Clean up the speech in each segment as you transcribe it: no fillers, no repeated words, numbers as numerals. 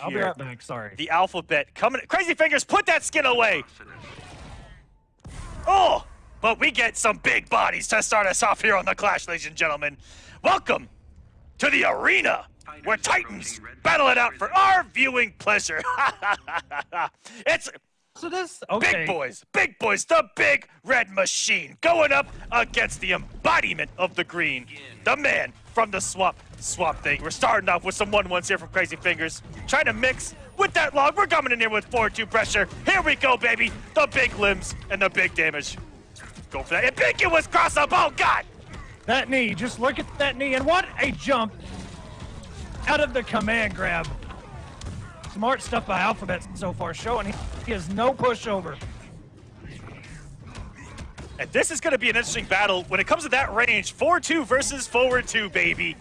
I'll be right back, sorry. The Alphabet coming. CrzyFingers, put that skin away! Oh! But we get some big bodies to start us off here on the Clash, ladies and gentlemen. Welcome to the arena where Titans battle it out for our viewing pleasure. It's okay. Big boys, the big red machine going up against the embodiment of the green, the man from the swamp thing. We're starting off with some 1-1s here from CrzyFingers, trying to mix with that log. We're coming in here with 4-2 pressure. Here we go, baby. The big limbs and the big damage. Go for that ambiguous cross-up. Oh, God. That knee, just look at that knee, and what a jump out of the command grab. Smart stuff by Alphabet so far, showing he has no pushover. And this is going to be an interesting battle when it comes to that range. 4-2 versus forward 2, baby.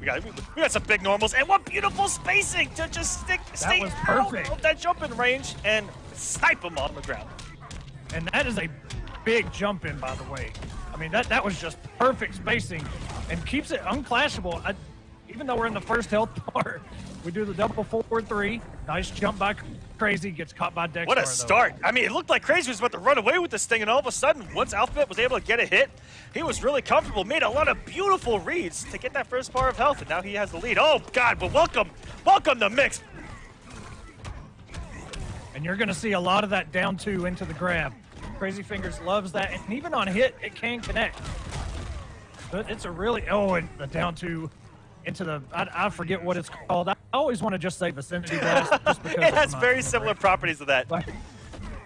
We got some big normals, and what beautiful spacing to just stay out of that jumping range and snipe him on the ground. And that is a big jump in, by the way. I mean, that was just perfect spacing and keeps it unclashable. Even though we're in the first health bar, we do the double 4-3. Nice jump by Crazy, gets caught by Dexter. What a start. I mean, it looked like Crazy was about to run away with this thing, and all of a sudden, once Alphabet was able to get a hit, he was really comfortable, made a lot of beautiful reads to get that first bar of health, and now he has the lead. Oh, God, but welcome the mix. And you're going to see a lot of that down 2 into the grab. CrzyFingers loves that, and even on hit, it can connect. But it's a really, and the down 2 into the, I forget what it's called. I always want to just say vicinity blast. Just because it has very similar properties to that. But,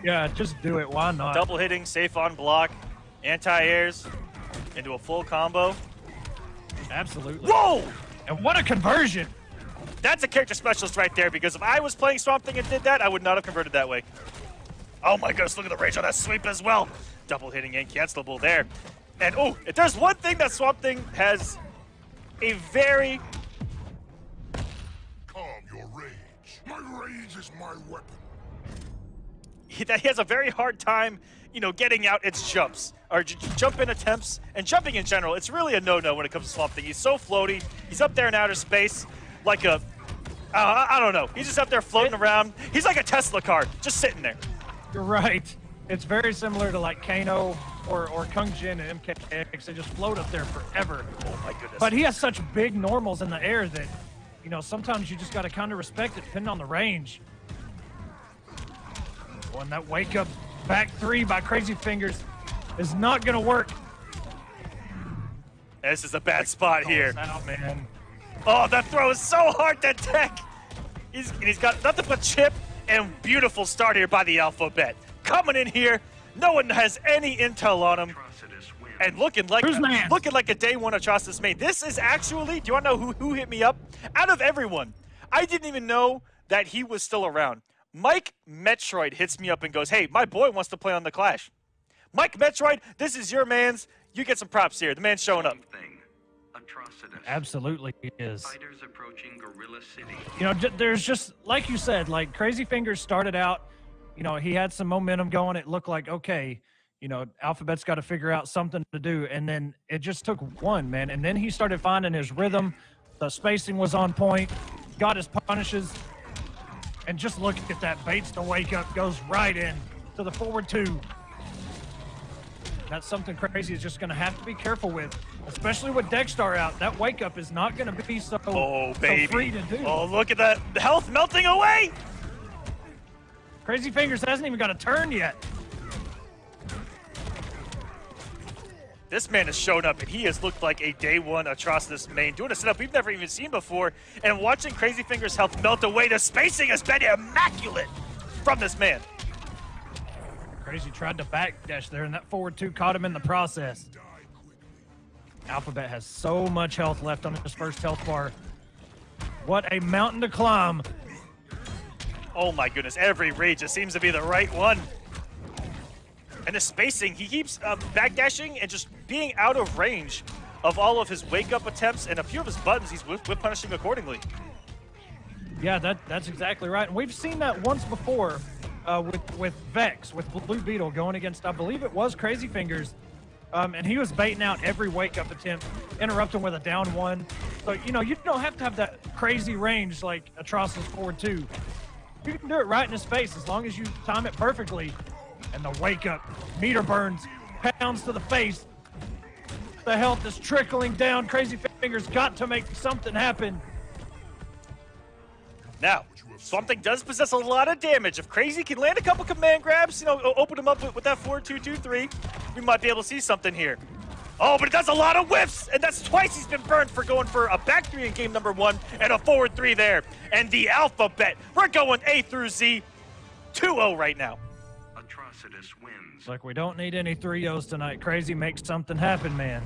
yeah, just do it. Why not? Double hitting, safe on block, anti-airs into a full combo. Absolutely. Whoa! And what a conversion. That's a character specialist right there, because if I was playing Swamp Thing and did that, I would not have converted that way. Oh my goodness, look at the range on that sweep as well. Double hitting and cancelable there. And if there's one thing that Swamp Thing has a very... Calm your rage. My rage is my weapon. He has a very hard time, getting out its jumps, or jump-in attempts, and jumping in general. It's really a no-no when it comes to Swamp Thing. He's so floaty. He's up there in outer space like a... I don't know. He's just up there floating around. He's like a Tesla car, just sitting there. You're right. It's very similar to like Kano or Kung Jin and MKX. They just float up there forever. Oh my goodness. But he has such big normals in the air that, sometimes you just got to kind of respect it depending on the range. And that wake up back 3 by CrzyFingers is not going to work. This is a bad spot here. Out, man. Oh, that throw is so hard to tech. He's got nothing but chip and beautiful start here by the Alphabet. Coming in here, no one has any intel on him. And looking like a day 1 Atrocitus main. This is actually, do you want to know who hit me up? Out of everyone, I didn't even know that he was still around. Mike Metroid hits me up and goes, hey, my boy wants to play on the Clash. Mike Metroid, this is your man's. You get some props here. The man's showing up. Absolutely is. Fighters approaching Gorilla City. There's just, like you said, like CrzyFingers started out, he had some momentum going. It looked like, okay, Alphabet's got to figure out something to do. And then it just took one, man. And then he started finding his rhythm. The spacing was on point, got his punishes. And just look at that, baits the wake up, goes right in to the forward 2. That's something Crazy is just going to have to be careful with, especially with Dexter out. That wake up is not going to be so free to do. Oh, look at that. The health melting away. CrzyFingers hasn't even got a turn yet. This man has shown up, and he has looked like a day 1 Atrocitus main, doing a setup we've never even seen before, and watching CrzyFingers' health melt away. The spacing has been immaculate from this man. Crazy tried to backdash there, and that forward 2 caught him in the process. Alphabet has so much health left on his first health bar. What a mountain to climb. Oh my goodness, every read just seems to be the right one. And the spacing, he keeps backdashing and just being out of range of all of his wake-up attempts, and a few of his buttons he's whip punishing accordingly. Yeah, that's exactly right. And we've seen that once before with Vex, with Blue Beetle going against, I believe it was CrzyFingers, and he was baiting out every wake-up attempt, interrupting with a down 1. So, you know, you don't have to have that crazy range like Atrocious forward 2. You can do it right in his face as long as you time it perfectly. And the wake up, meter burns, pounds to the face. The health is trickling down. CrzyFingers got to make something happen. Now, Swamp Thing does possess a lot of damage. If Crazy can land a couple command grabs, you know, open him up with that 4-2-2-3, we might be able to see something here. Oh, but it does a lot of whiffs, and that's twice he's been burned for going for a back 3 in game number 1 and a forward 3 there. And the Alphabet, we're going A through Z, 2-0 right now. Wins. Like, we don't need any 3-0s tonight. Crazy makes something happen, man.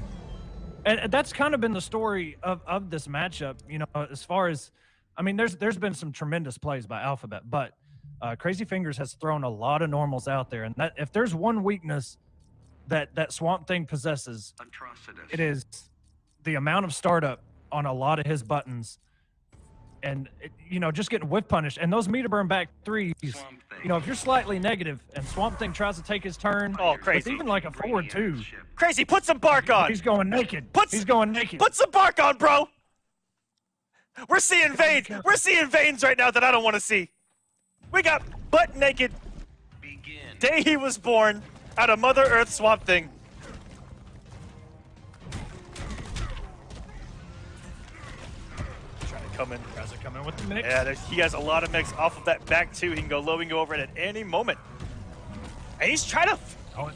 And that's kind of been the story of this matchup, you know, as far as, I mean, there's been some tremendous plays by Alphabet, but CrzyFingers has thrown a lot of normals out there. And that if there's one weakness that Swamp Thing possesses, it is the amount of startup on a lot of his buttons. And, you know, just getting whiff punished. And those meter burn back 3s, you know, if you're slightly negative and Swamp Thing tries to take his turn, oh, Crazy. With even like a forward 2. Crazy, put some bark on. He's going naked. He's going naked. Put some bark on, bro. We're seeing veins. We're seeing veins right now that I don't want to see. We got butt naked. Day he was born out of Mother Earth Swamp Thing. Come in. Guys are coming with the mix. Yeah, he has a lot of mix off of that back 2. He can go low and go over it at any moment. And he's trying to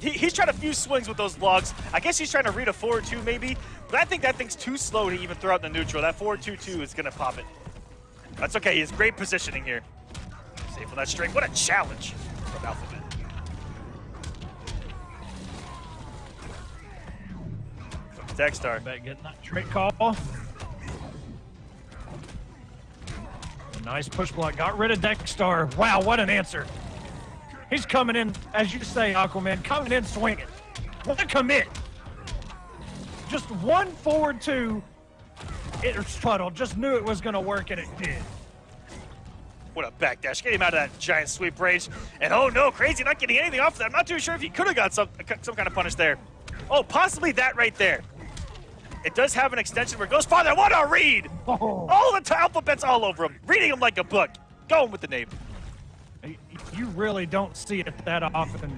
he's trying to fuse swings with those logs. I guess he's trying to read a forward 2 maybe, but I think that thing's too slow to even throw out in the neutral. That forward 2-2 is gonna pop it. That's okay. He has great positioning here. Safe on that string. What a challenge from Alphabet. From Dexstar. Getting that trick call. Nice push block. Got rid of Dexstar. Wow, what an answer. He's coming in, as you say, Aquaman, coming in swinging. What a commit. Just one forward 2. It was puddle. Just knew it was going to work, and it did. What a backdash. Get him out of that giant sweep range. And oh no, Crazy not getting anything off of that. I'm not too sure if he could have got some kind of punish there. Oh, possibly that right there. It does have an extension where it goes farther. What a read! Oh. All the Alphabet's all over him. Reading him like a book. Going with the name. You really don't see it that often,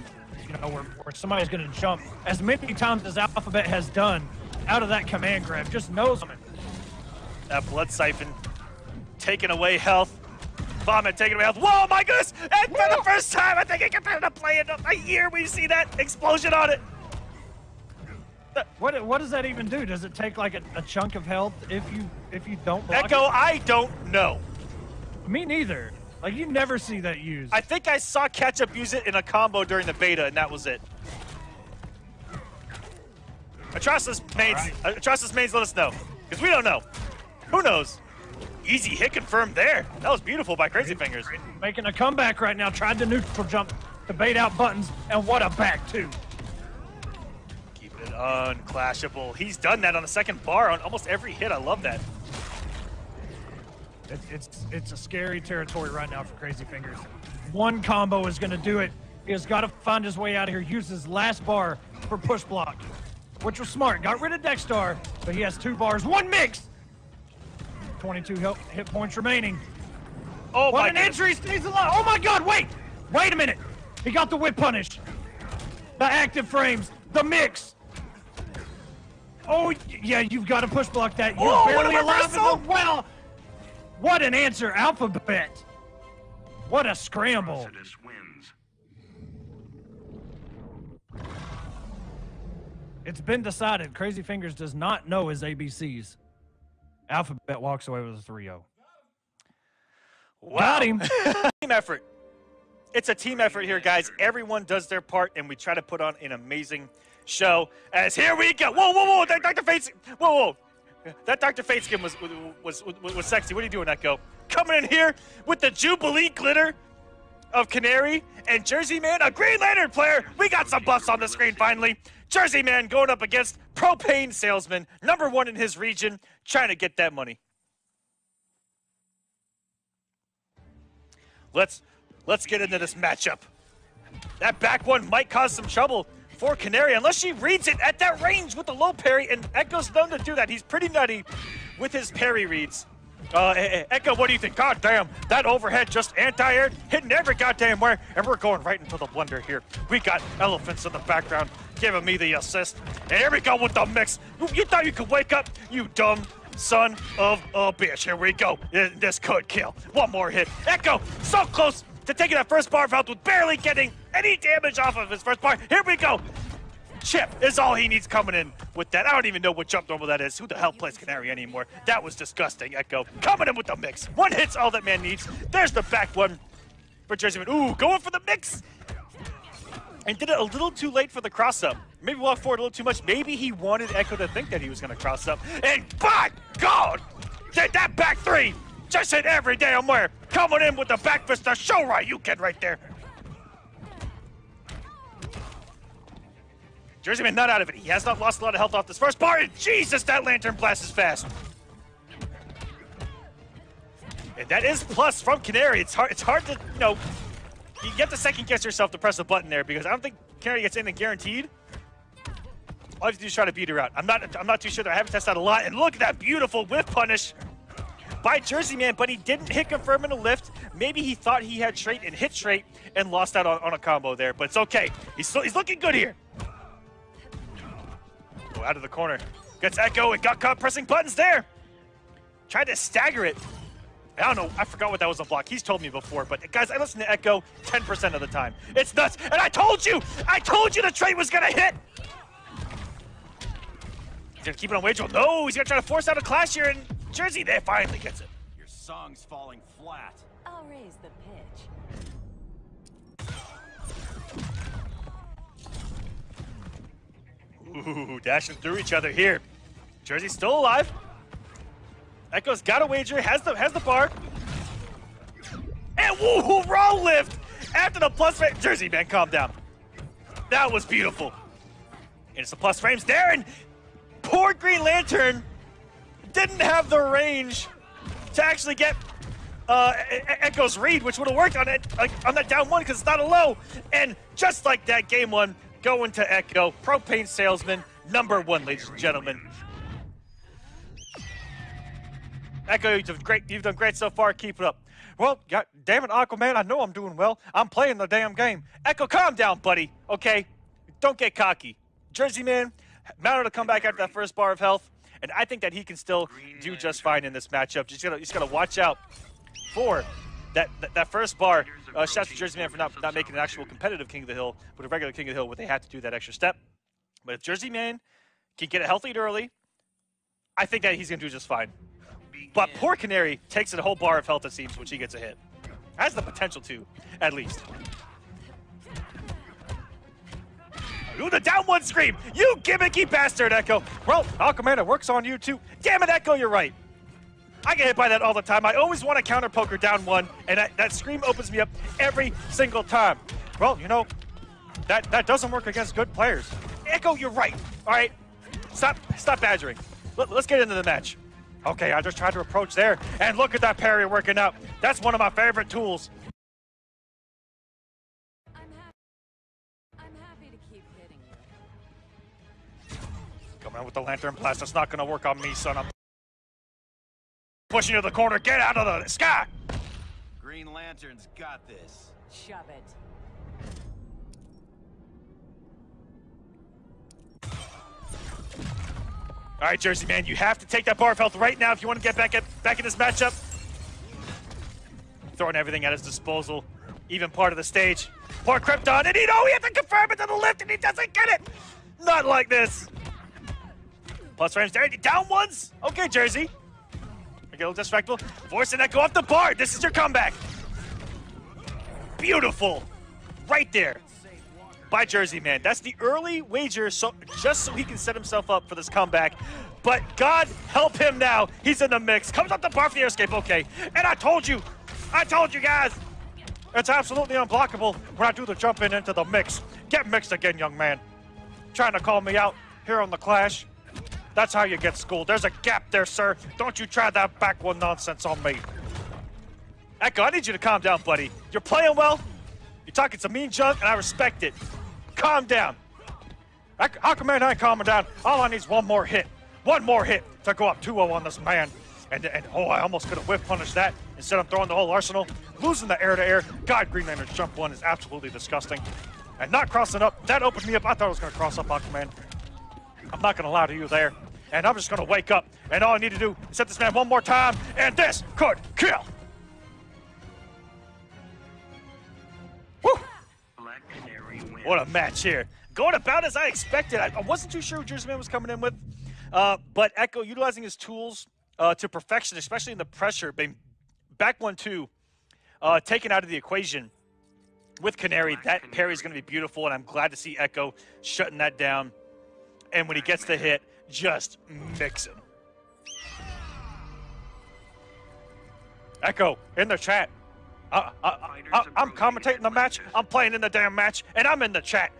you know, where somebody's going to jump as many times as Alphabet has done out of that command grab. Just knows it. That blood siphon taking away health. Vomit taking away health. Whoa, my goodness! And for the first time, I think it can put a play in a year. We see that explosion on it. What does that even do? Does it take like a chunk of health if you don't block Echo, it? I don't know. Me neither. Like, you never see that used. I think I saw Ketchup use it in a combo during the beta, and that was it. Atrocious mains, right. Atrocious mains, let us know, because we don't know. Who knows? Easy hit confirmed there. That was beautiful by CrzyFingers. Making a comeback right now. Tried to neutral jump to bait out buttons, and what a back two. Keep it unclashable. He's done that on the second bar on almost every hit. I love that. It's a scary territory right now for CrzyFingers. One combo is going to do it. He has got to find his way out of here. Use his last bar for push block, which was smart. Got rid of Dexstar, but he has 2 bars. 1 mix! 22 hit points remaining. Oh, what my an goodness. injury! Stays alive. Oh my God! Wait a minute. He got the whip punish. The active frames. The mix. Oh yeah, you've got to push block that. You're barely alive as well. What an answer, Alphabet. What a scramble. It's been decided. CrzyFingers does not know his ABCs. Alphabet walks away with a 3-0. Wow. Got him. Team effort. It's a team effort here, guys. Everyone does their part, and we try to put on an amazing show. As here we go. Whoa, whoa, whoa! That Dr. Fate. Whoa, whoa! That Dr. Fate skin was sexy. What are you doing, Echo? Coming in here with the Jubilee glitter of Canary and JerseyMan, a Green Lantern player. We got some buffs on the screen finally. JerseyMan going up against Propane Salesman, #1 in his region, trying to get that money. Let's get into this matchup. That back one might cause some trouble for Canary unless she reads it at that range with the low parry, and Echo's known to do that. He's pretty nutty with his parry reads. Echo, what do you think? God damn, that overhead just anti-aired, hitting every goddamn where, and we're going right into the blender here. We got elephants in the background giving me the assist. And here we go with the mix. You thought you could wake up, you dumb son of a bitch. Here we go. This could kill. One more hit. Echo, so close to taking that first bar of health with barely getting any damage off of his first bar. Here we go. Chip is all he needs coming in with that. I don't even know what jump normal that is. Who the hell plays Canary anymore? That was disgusting, Echo. Coming in with the mix. One hit's all that man needs. There's the back one for JerseyMan. Ooh, going for the mix. And did it a little too late for the cross-up. Maybe walked forward a little too much. Maybe he wanted Echo to think that he was going to cross-up. And by God, did that back three just hit every damn where. Coming in with the back fist to show right you can right there. JerseyMan not out of it. He has not lost a lot of health off this first bar, and Jesus, that lantern blast is fast. And that is plus from Canary. It's hard to, you know, you get to second guess yourself to press a button there because I don't think Canary gets anything guaranteed. All you have to do is try to beat her out. I'm not too sure that I haven't tested that a lot. And look at that beautiful whiff punish by JerseyMan, but he didn't hit confirm in a lift. Maybe he thought he had straight and hit straight and lost out on a combo there, but it's okay. He's looking good here. Oh, out of the corner. Gets Echo and got caught pressing buttons there. Tried to stagger it. I don't know. I forgot what that was on block. He's told me before, but guys, I listen to Echo 10% of the time. It's nuts. And I told you the trade was going to hit. He's going to keep it on wage roll. No, he's going to try to force out a clash here, and Jersey there finally gets it. Your song's falling flat. I'll raise the pitch. Ooh, dashing through each other here. Jersey's still alive. Echo's got a wager, has the bar. And woo, raw lift after the plus frame. JerseyMan, calm down. That was beautiful. And it's the plus frames there, and poor Green Lantern didn't have the range to actually get Echo's read, which would have worked on it, on that down one because it's not a low. And just like that, game one going to Echo. Propane salesman, #1, ladies and gentlemen. Echo, you've done great so far. Keep it up. Well, God damn it, Aquaman, I know I'm doing well. I'm playing the damn game. Echo, calm down, buddy, okay? Don't get cocky. JerseyMan mounted to come back after that first bar of health, and I think that he can still do just fine in this matchup. You just gotta watch out for that first bar. Shouts to JerseyMan for not making an actual competitive King of the Hill, but a regular King of the Hill where they had to do that extra step. But if JerseyMan can get it health lead early, I think that he's gonna do just fine. But poor Canary takes it a whole bar of health, it seems, when she gets a hit. Has the potential to, at least. Ooh, the down one scream! You gimmicky bastard, Echo! Well, Aquaman, it works on you too. Damn it, Echo, you're right. I get hit by that all the time. I always want to counter poker down one, and that scream opens me up every single time. Well, you know, that doesn't work against good players. Echo, you're right. All right, stop badgering. Let's get into the match. Okay, I just tried to approach there, and look at that parry working out. That's one of my favorite tools. I'm happy to keep hitting you. Coming in with the lantern blast. That's not going to work on me, son. I'm pushing you to the corner. Get out of the sky. Green Lantern's got this. Shove it. All right, JerseyMan, you have to take that bar of health right now if you want to get back in this matchup. Throwing everything at his disposal, even part of the stage. Poor Krypton, and he had to confirm it to the lift, and he doesn't get it. Not like this. Plus frames there, down ones. Okay, Jersey. I get a little disrespectful. Forcing that go off the bar. This is your comeback. Beautiful, right there. By JerseyMan. That's the early wager, just so he can set himself up for this comeback. But God help him now. He's in the mix. Comes up the bar for the air escape. Okay. And I told you guys, it's absolutely unblockable when I do the jump into the mix. Get mixed again, young man. Trying to call me out here on the Clash. That's how you get schooled. There's a gap there, sir. Don't you try that back one nonsense on me. Echo, I need you to calm down, buddy. You're playing well. You're talking some mean junk, and I respect it. Calm down. Aquaman ain't calming down. All I need is one more hit. One more hit. to go up 2-0 on this man. And oh, I almost could have whiff punished that. Instead, I'm throwing the whole arsenal, losing the air-to-air. God, Green Lantern's jump one is absolutely disgusting. And not crossing up, that opened me up. I thought I was going to cross up Aquaman. I'm not going to lie to you there. And I'm just going to wake up. And all I need to do is hit this man one more time. And this could kill. Woo! Black Canary wins. What a match here. Going about as I expected. I wasn't too sure who JerseyMan was coming in with. But Echo utilizing his tools to perfection, especially in the pressure. Back 1-2, taken out of the equation with Canary. That parry is going to be beautiful, and I'm glad to see Echo shutting that down. And when he gets the hit, just mix him. Echo, in the chat. I'm commentating the match. I'm playing in the damn match, and I'm in the chat.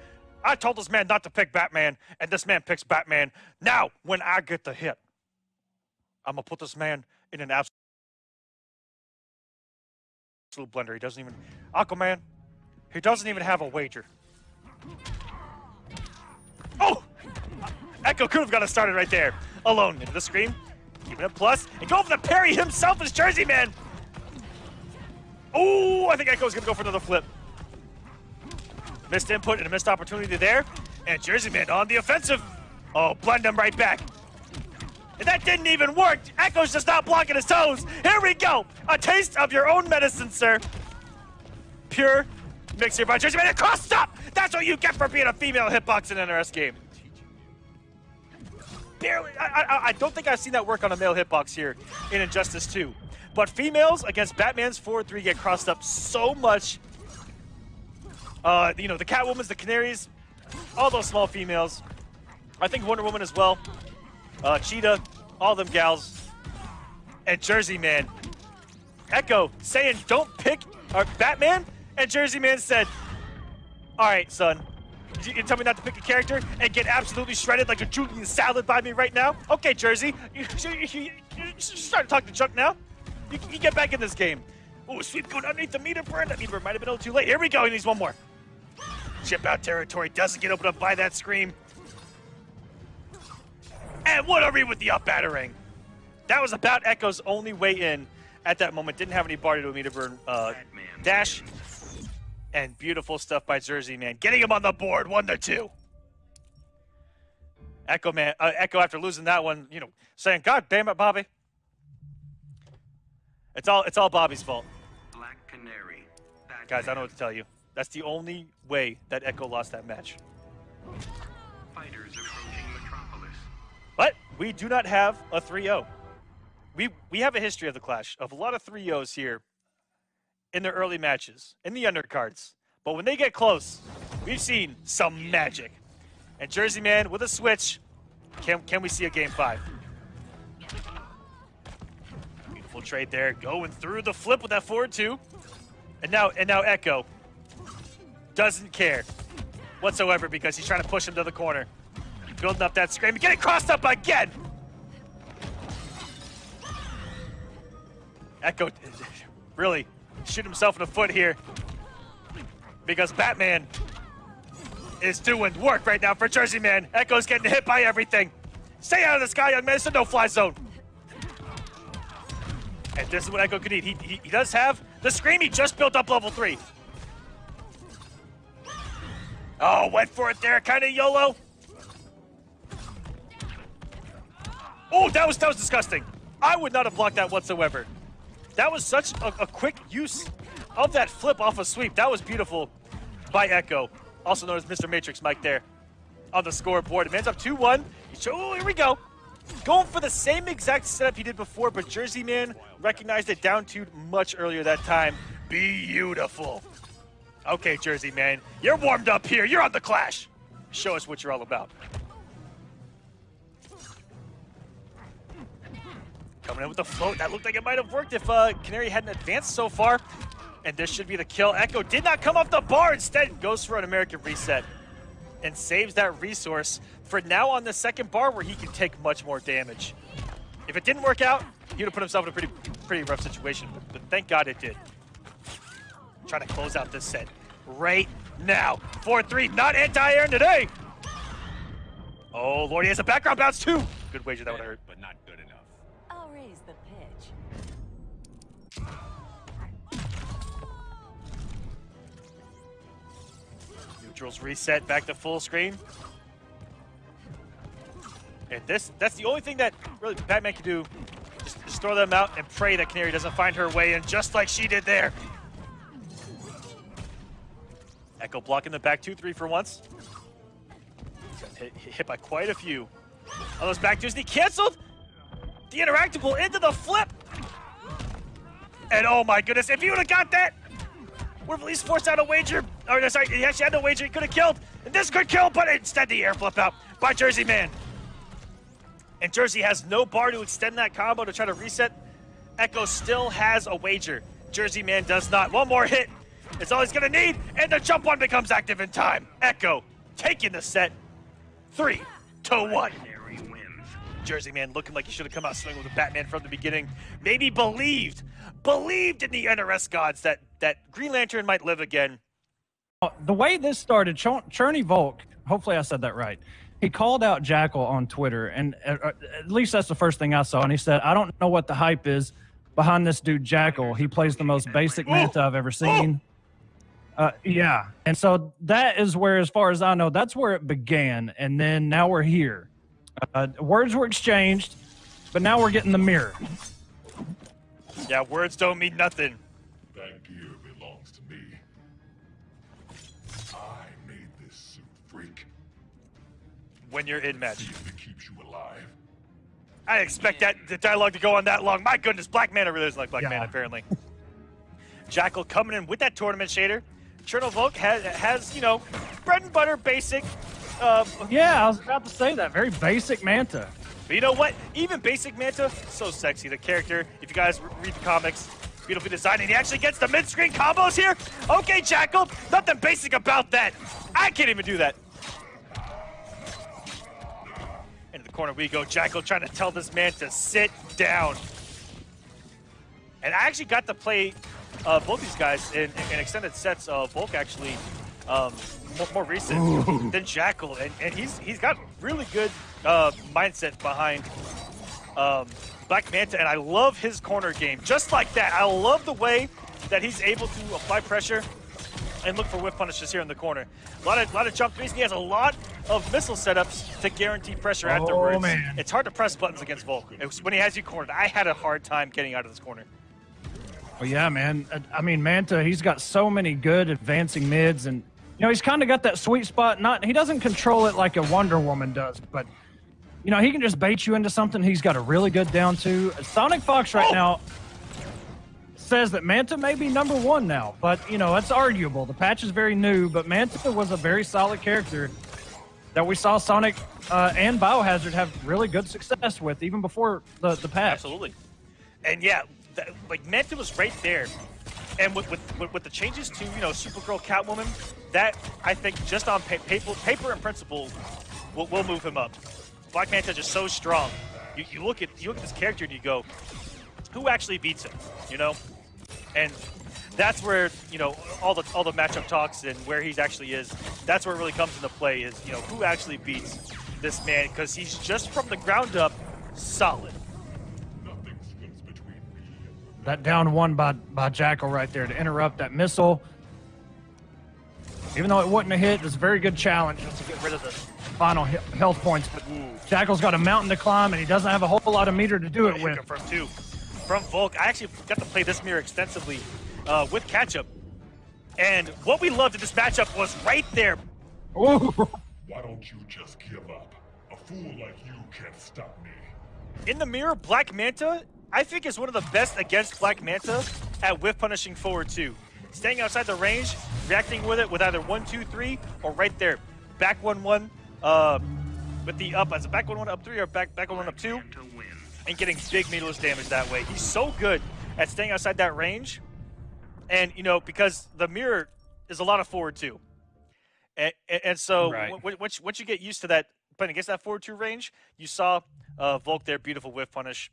I told this man not to pick Batman, and this man picks Batman. Now, when I get the hit, I'm going to put this man in an absolute blender. He doesn't even... Aquaman, he doesn't even have a wager. Oh! Echo could have got us started right there. Alone into the screen. Keeping it plus. And go for the parry himself as JerseyMan. Oh, I think Echo's going to go for another flip. Missed input and a missed opportunity there. And JerseyMan on the offensive. Oh, blend him right back. And that didn't even work. Echo's just not blocking his toes. Here we go. A taste of your own medicine, sir. Pure mix here by JerseyMan. And cross stop. That's what you get for being a female hitbox in an NRS game. Barely. I don't think I've seen that work on a male hitbox here in Injustice 2. But females against Batman's 4-3 get crossed up so much. You know, the Catwomans, the Canaries, all those small females. I think Wonder Woman as well. Cheetah, all them gals. And JerseyMan. Echo saying don't pick Batman. And JerseyMan said, all right, son. You tell me not to pick a character and get absolutely shredded like a Julian salad by me right now? Okay, Jersey. You're starting to talk to junk now. You get back in this game. Oh, sweep going underneath the meter burn. That meter burn might have been a little too late. Here we go. He needs one more. Chip out territory. Doesn't get opened up by that scream. And what a read with the up battering. That was about Echo's only way in at that moment. Didn't have any bar to do a meter burn dash. And beautiful stuff by JerseyMan. Getting him on the board, 1-2. Echo after losing that one, you know, saying, God damn it, Bobby. It's all Bobby's fault. Black Canary. Guys, I don't know what to tell you. That's the only way that Echo lost that match. Fighters approaching Metropolis. But we do not have a 3-0. We have a history of the Clash, of a lot of 3-0s here in the early matches, in the undercards. But when they get close, we've seen some magic. And JerseyMan with a switch, can we see a game 5? Beautiful trade there, going through the flip with that forward 2. And now Echo doesn't care whatsoever because he's trying to push him to the corner. Building up that scream, getting crossed up again! Echo really shoot himself in the foot here because Batman is doing work right now for JerseyMan. Echo's getting hit by everything. Stay out of the sky, young man. It's a no-fly zone. And this is what Echo could need. He does have the scream. He just built up level 3. Oh, went for it there. Kind of YOLO. Oh, that was disgusting. I would not have blocked that whatsoever. That was such a quick use of that flip off a sweep. That was beautiful by Echo, also known as Mr. Matrix Mike there on the scoreboard. Man's up 2-1. Oh, here we go. Going for the same exact setup he did before, but JerseyMan recognized it down 2 much earlier that time. Beautiful. Okay, JerseyMan, you're warmed up here. You're on the Clash. Show us what you're all about. Coming in with the float. That looked like it might have worked if Canary hadn't advanced so far. And this should be the kill. Echo did not come off the bar. Instead, goes for an American reset and saves that resource for now on the second bar where he can take much more damage. If it didn't work out, he would have put himself in a pretty rough situation. But thank God it did. Trying to close out this set right now. 4-3, not anti-airing today. Oh, Lord, he has a background bounce too. good wager that would hurt. But not good enough. I'll raise the pitch. Neutrals reset back to full screen. And that's the only thing that really Batman can do. Just throw them out and pray that Canary doesn't find her way in, just like she did there. Echo blocking the back 2-3 for once. Hit by quite a few. All those back twos, he canceled the interactable into the flip. And oh my goodness, if he would have got that, would have at least forced out a wager. Or no, sorry, he actually had no wager, he could have killed. And this could kill, but instead the air flip out by JerseyMan. And Jersey has no bar to extend that combo to try to reset. Echo still has a wager. JerseyMan does not. One more hit. It's all he's gonna need, and the jump one becomes active in time. Echo taking the set, 3-1. Canary wins. JerseyMan looking like he should have come out swinging with Batman from the beginning. Maybe believed in the NRS gods that Green Lantern might live again. The way this started, Chernny Volk, hopefully I said that right, he called out Jackal on Twitter, and at least that's the first thing I saw, and he said, I don't know what the hype is behind this dude Jackal. He plays the most basic Manta I've ever seen. Yeah, and so that is where, as far as I know, that's where it began, and then now we're here. Words were exchanged, but now we're getting the mirror. Yeah, words don't mean nothing. That gear belongs to me. I made this suit, freak. When you're in match. See if it keeps you alive. I didn't expect the dialogue to go on that long. My goodness, Black Manta really is like Black Manta, apparently. Jackal coming in with that tournament shader. Chernny Volk has, you know, bread and butter basic. Yeah, I was about to say that. Very basic Manta. But you know what? Even basic Manta, so sexy. The character, if you guys read the comics, beautifully designed, and he actually gets the mid-screen combos here. Okay, Jackal, nothing basic about that. I can't even do that. Into the corner we go. Jackal trying to tell this man to sit down. And I actually got to play both these guys in extended sets. Volk actually more recent than Jackal, and he's got really good mindset behind Black Manta, and I love his corner game. Just like that, I love the way that he's able to apply pressure and look for whip punishes here in the corner. A lot of jump threes. He has a lot of missile setups to guarantee pressure afterwards. Man. It's hard to press buttons against Volk. When he has you cornered, I had a hard time getting out of this corner. Well, yeah, man. I mean, Manta, he's got so many good advancing mids, and you know, he's kind of got that sweet spot. He doesn't control it like a Wonder Woman does, but you know, he can just bait you into something. He's got a really good down two. Sonic Fox right now says that Manta may be #1 now, but you know, that's arguable. The patch is very new, but Manta was a very solid character that we saw Sonic and Biohazard have really good success with, even before the patch. Absolutely. And yeah, like Manta was right there. And with the changes to, you know, Supergirl, Catwoman, that I think just on paper and principle will move him up. Black Manta just so strong. You look at this character and you go, who actually beats him? You know, and that's where, you know, all the matchup talks and where he actually is. That's where it really comes into play. Is, you know, who actually beats this man, because he's just from the ground up solid. That down one by Jackal right there to interrupt that missile. Even though it wouldn't have hit, it's a very good challenge to get rid of the final health points. But Jackal's got a mountain to climb, and he doesn't have a whole lot of meter to do it with. From Volk, I actually got to play this mirror extensively with Ketchup. And what we loved in this matchup was right there. Why don't you just give up? A fool like you can't stop me. In the mirror, Black Manta, I think, is one of the best against Black Manta at whiff punishing forward 2. Staying outside the range, reacting with it with either 1, 2, 3, or right there. Back 1, 1, with the up as a back 1, 1, up 3, or back 1, 1, up 2, and getting big meterless damage that way. He's so good at staying outside that range. And, you know, because the mirror is a lot of forward 2. And so once you get used to that, playing against that forward 2 range, you saw Volk there, beautiful whiff punish.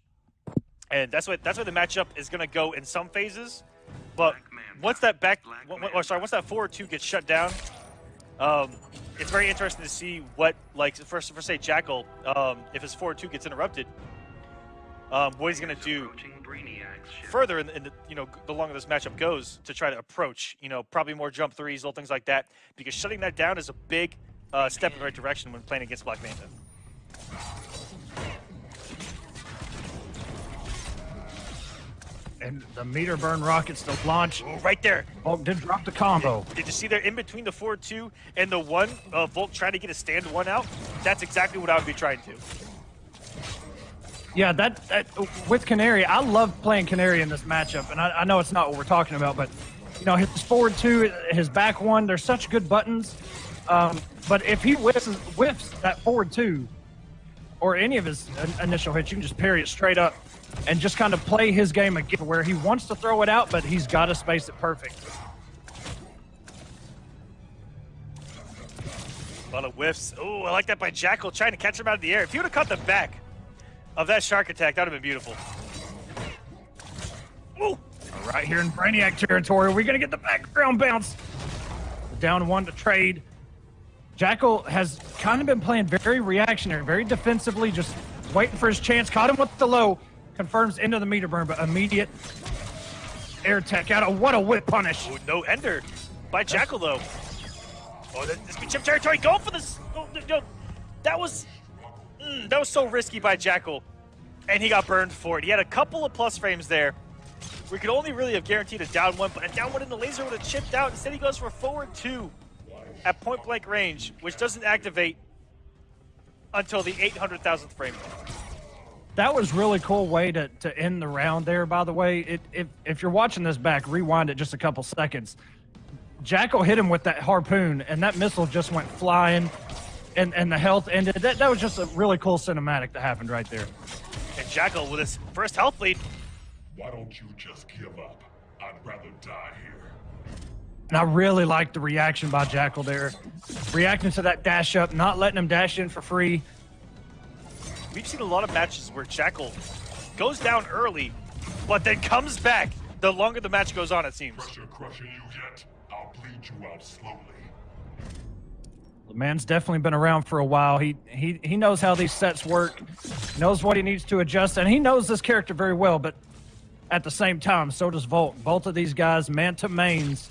And that's why the matchup is going to go in some phases. But once that once that forward 2 gets shut down, it's very interesting to see what, like, for say Jackal, if his forward 2 gets interrupted, what he's going to do further in the, you know, the longer this matchup goes to try to approach, you know, probably more jump threes, little things like that, because shutting that down is a big step in the right direction when playing against Black Manta. And the meter burn rockets to launch. Ooh, right there. Volk did drop the combo. Did you see there in between the forward 2 and the 1, Volk trying to get a stand 1 out? That's exactly what I would be trying to. Yeah, that with Canary, I love playing Canary in this matchup, and I know it's not what we're talking about, but you know, his forward 2, his back 1, they're such good buttons. But if he whiffs that forward 2 or any of his initial hits, you can just parry it straight up and just kind of play his game again where he wants to throw it out, but he's got to space it perfect. A lot of whiffs. Oh, I like that by Jackal trying to catch him out of the air. If he would have caught the back of that shark attack, that would have been beautiful. Ooh. Right here in Brainiac territory, we're going to get the background bounce. Down 1 to trade. Jackal has kind of been playing very reactionary, very defensively, just waiting for his chance. Caught him with the low. Confirms into the meter burn, but immediate air tech out. What a whip punish. Ooh, no ender by Jackal, though. Oh, this be chip territory. Go for this. Oh, no. That was so risky by Jackal, and he got burned for it. He had a couple of plus frames there. We could only really have guaranteed a down 1, but a down 1 in the laser would have chipped out. Instead, he goes for forward 2 at point-blank range, which doesn't activate until the 800,000th frame. That was really cool way to end the round there, by the way. If you're watching this back, rewind it just a couple seconds. Jackal hit him with that harpoon, and that missile just went flying, and the health ended. That was just a really cool cinematic that happened right there. And Jackal with his first health lead. Why don't you just give up? I'd rather die here. And I really liked the reaction by Jackal there. Reacting to that dash up, not letting him dash in for free. We've seen a lot of matches where Jackal goes down early, but then comes back the longer the match goes on, it seems. Pressure crushing you yet? I'll bleed you out slowly. The man's definitely been around for a while. He knows how these sets work, knows what he needs to adjust, and he knows this character very well, but at the same time, so does Volk. Both of these guys, man-to-mains,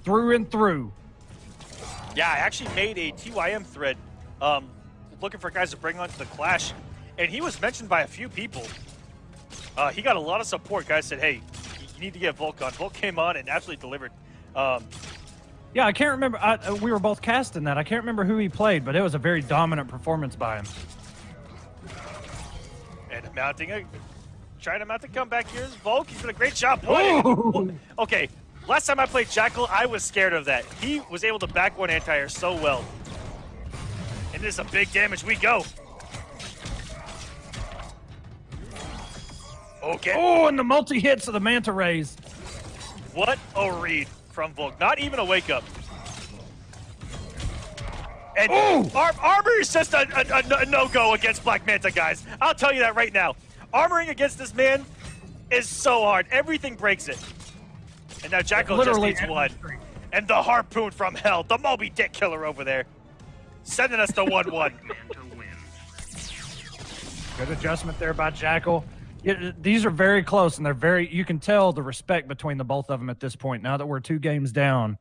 through and through. Yeah, I actually made a TYM thread looking for guys to bring onto the Clash, and he was mentioned by a few people. He got a lot of support. Guys said, hey, you need to get Volk on. Volk came on and absolutely delivered. Yeah, I can't remember. We were both casting that. I can't remember who he played, but it was a very dominant performance by him. And trying to mount the comeback here is Volk. He's done a great job. Okay, last time I played Jackal, I was scared of that. He was able to back 1 anti-air so well. And this is a big damage. We go. Okay. Oh, and the multi-hits of the Manta Rays. What a read from Volk. Not even a wake-up. And armor is just a no-go against Black Manta, guys. I'll tell you that right now. Armoring against this man is so hard. Everything breaks it. And now Jackal just needs 1. And the harpoon from hell. The Moby Dick killer over there. Sending us to 1-1. Good adjustment there by Jackal. These are very close, and they're you can tell the respect between the both of them at this point. Now that we're 2 games down,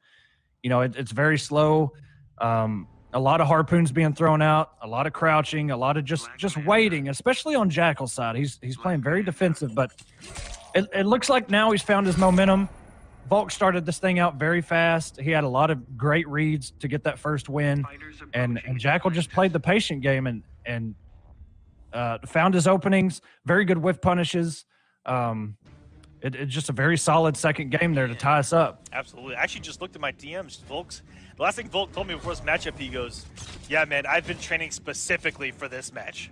you know, it's very slow. A lot of harpoons being thrown out, a lot of crouching, a lot of just waiting, especially on Jackal's side. He's playing very defensive, but it looks like now he's found his momentum. Volk started this thing out very fast. He had a lot of great reads to get that first win, and Jackal just played the patient game and found his openings. Very good whiff punishes. It's just a very solid second game there to tie us up. Absolutely. I actually just looked at my DMs. The last thing Volk told me before this matchup, he goes, yeah, man, I've been training specifically for this match.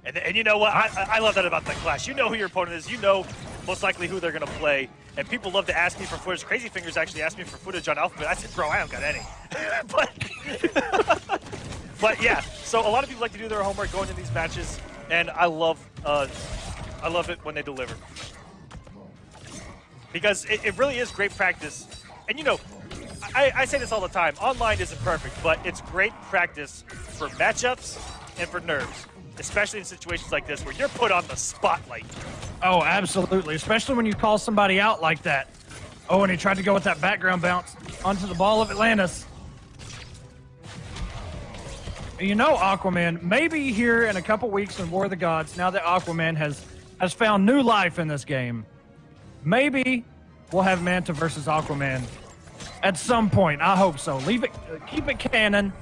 And you know what? I love that about the Clash. You know who your opponent is. You know most likely who they're going to play. And people love to ask me for footage. CrzyFingers actually asked me for footage on Alphabet. I said, bro, I don't got any. but yeah, so a lot of people like to do their homework going into these matches. And I love it when they deliver. Because it really is great practice. And, you know, I say this all the time. Online isn't perfect, but it's great practice for matchups and for nerves, especially in situations like this where you're put on the spotlight. Oh, absolutely. Especially when you call somebody out like that. Oh, and he tried to go with that background bounce onto the ball of Atlantis. You know, Aquaman, maybe here in a couple weeks in War of the Gods, now that Aquaman has found new life in this game, maybe we'll have Manta versus Aquaman at some point. I hope so. Keep it canon.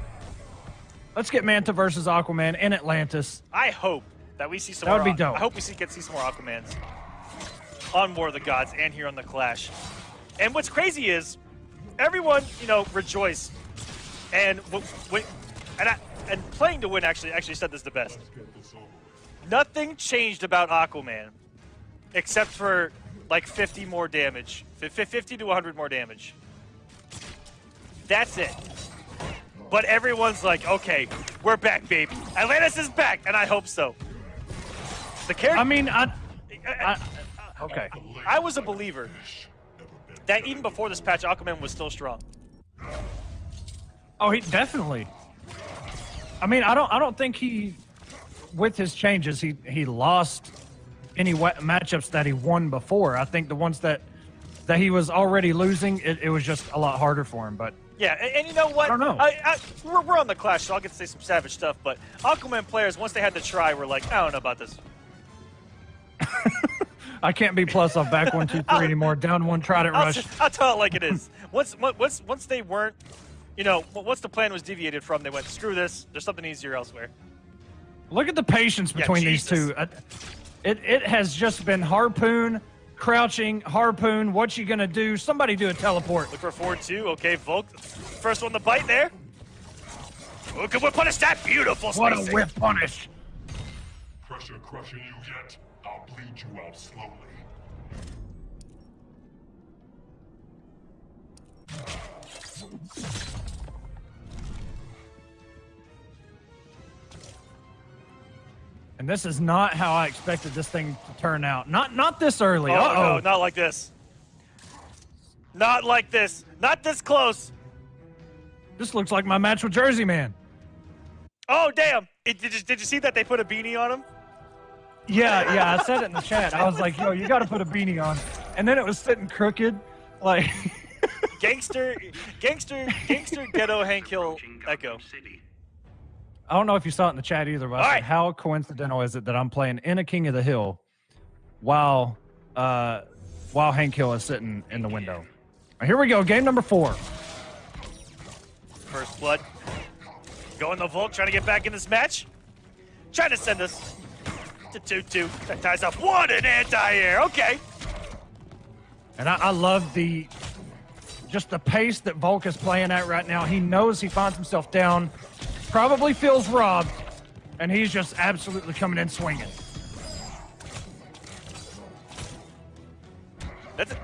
Let's get Manta versus Aquaman in Atlantis. I hope that we see some That more. would be dope. I hope we get to see some more Aquamans on War of the Gods and here on the Clash. And what's crazy is everyone, rejoiced. And and playing to win actually said this the best. Nothing changed about Aquaman except for like 50 more damage, 50 to 100 more damage. That's it. But everyone's like, okay, we're back, baby. Atlantis is back, and I hope so. The character. I mean, okay. I was a believer that even before this patch, Aquaman was still strong. Oh, he definitely. I mean, I don't think he, with his changes, he lost any matchups that he won before. I think the ones that he was already losing, it was just a lot harder for him. But yeah, and you know what? I don't know. We're on the Clash, so I'll get to say some savage stuff. But Aquaman players, once they had to try, were like, I don't know about this. I can't be plus off back 1, 2, 3 anymore. Down one, tried it, rush. I'll tell it like it is. Once they weren't, once the plan was deviated from, they went, screw this. There's something easier elsewhere. Look at the patience between these two. It has just been harpoon, crouching, harpoon. What you gonna do? Somebody do a teleport. Look for 4-2. Okay, Volk, first one to bite there. Oh, good whip punish that. Beautiful What spacing. a whip punish. Pressure crushing you yet? I'll bleed you out slowly. And this is not how I expected this thing to turn out. Not this early. Oh, no, not like this. Not like this. Not this close. This looks like my match with JerseyMan. Oh, damn. Did you see that they put a beanie on him? Yeah, I said it in the chat. I was like, yo, you got to put a beanie on. And then it was sitting crooked. Like, gangster, ghetto Hank Hill Echo. I don't know if you saw it in the chat either, but I said, right. how coincidental is it that I'm playing in a King of the Hill while Hank Hill is sitting in the window? Here we go, game number 4. First blood. Going to Volk, trying to get back in this match. Trying to send us to 2-2. That ties up. What an anti-air. Okay. And I love just the pace that Volk is playing at right now. He knows he finds himself down, probably feels robbed, and he's just absolutely coming in swinging.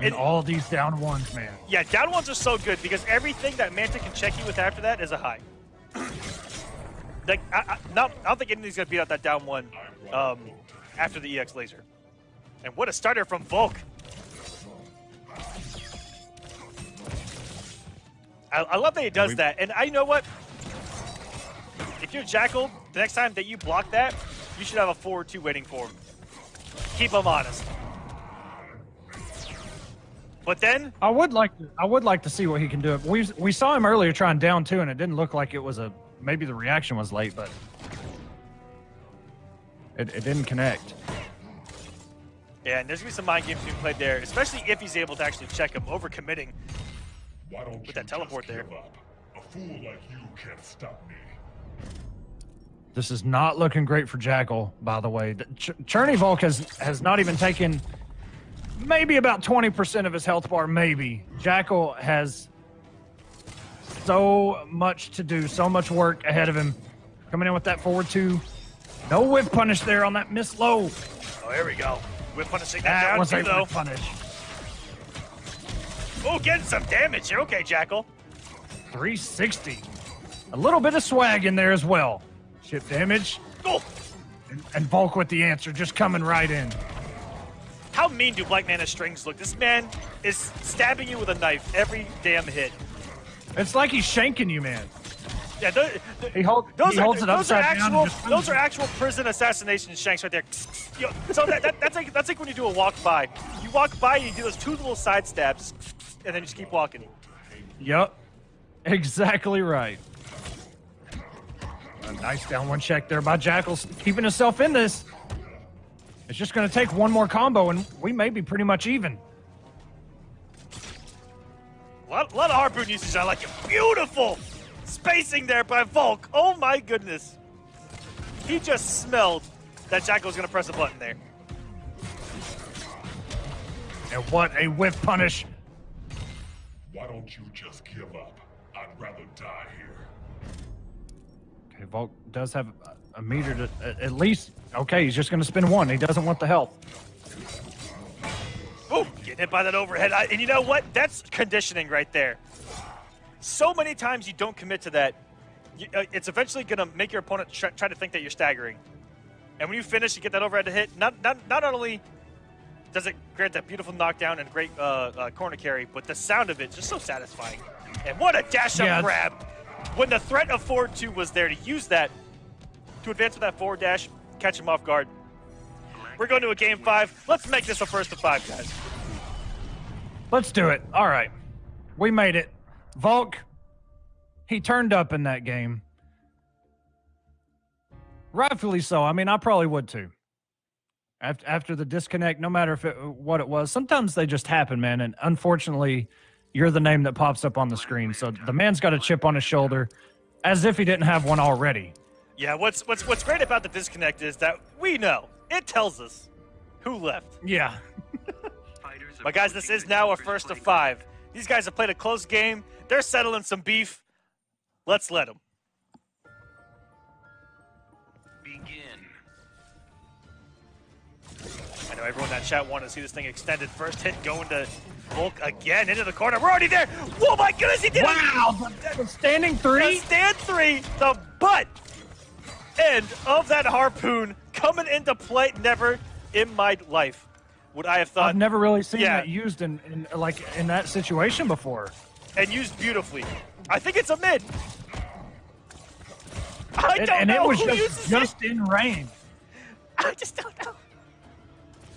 And all these down ones, man. Yeah, down ones are so good because everything that Manta can check you with after that is a high. Like, I don't think anything's going to beat out that down one after the EX laser. And what a starter from Volk. I love that he does that. And you know what? If you're Jackal, the next time that you block that, you should have a 4-2 waiting for him. Keep him honest. But then I would like to see what he can do. We saw him earlier trying down 2, and it didn't look like it was maybe the reaction was late, but it didn't connect. Yeah, and there's gonna be some mind games being played there, especially if he's able to actually check him, overcommitting with that teleport there. A fool like you can't stop me. This is not looking great for Jackal, by the way. Chernny Volk has not even taken maybe about 20% of his health bar, maybe. Jackal has so much to do, so much work ahead of him. Coming in with that forward 2. No whip punish there on that miss low. Oh, here we go. Whip punishing that down was a though. whip punish. Oh, getting some damage here. Okay, Jackal. 360. A little bit of swag in there as well. Ship damage. Oh. And Volk with the answer, just coming right in. How mean do Black Mana strings look? This man is stabbing you with a knife every damn hit. It's like he's shanking you, man. Yeah, He holds it upside down. Those are actual prison assassination shanks right there. You know, so that's like when you do a walk by. You walk by, you do those 2 little side stabs, and then you just keep walking. Yep, exactly right. A nice down one check there by Jackal, keeping himself in this. It's just going to take one more combo, and we may be pretty much even. A lot of harpoon usage. I like it. Beautiful spacing there by Volk. Oh my goodness. He just smelled that Jackal was going to press a button there. And what a whiff punish. Why don't you just give up? I'd rather die here. Okay, Volk does have a meter to at least. Okay, he's just going to spin 1. He doesn't want the health. Oh, getting hit by that overhead. And you know what? That's conditioning right there. So many times you don't commit to that, it's eventually going to make your opponent try to think that you're staggering. And when you finish, you get that overhead hit. Not only does it grant that beautiful knockdown and great corner carry, but the sound of it is just so satisfying. And what a dash-up grab. When the threat of forward 2 was there, to use that to advance with that forward dash, catch him off guard. We're going to a game 5. Let's make this a first of 5, guys. Let's do it. All right. We made it. Volk, he turned up in that game. Rightfully so. I mean, I probably would too. After the disconnect, no matter what it was, sometimes they just happen, man. And unfortunately, you're the name that pops up on the screen. So the man's got a chip on his shoulder as if he didn't have one already. Yeah, what's great about the disconnect is that we know. It tells us who left. Yeah. But guys, this is now a first of 5. These guys have played a close game. They're settling some beef. Let's let them. Begin. I know everyone in that chat wanted to see this thing extended. First hit going to Volk again into the corner. We're already there. Oh my goodness, he did it! Wow, the standing 3? The stand 3, the butt end of that harpoon coming into play. Never in my life would I have thought. I've never really seen that used in that situation before. And used beautifully. I think it's a mid. I don't know it was who uses just in range. I just don't know.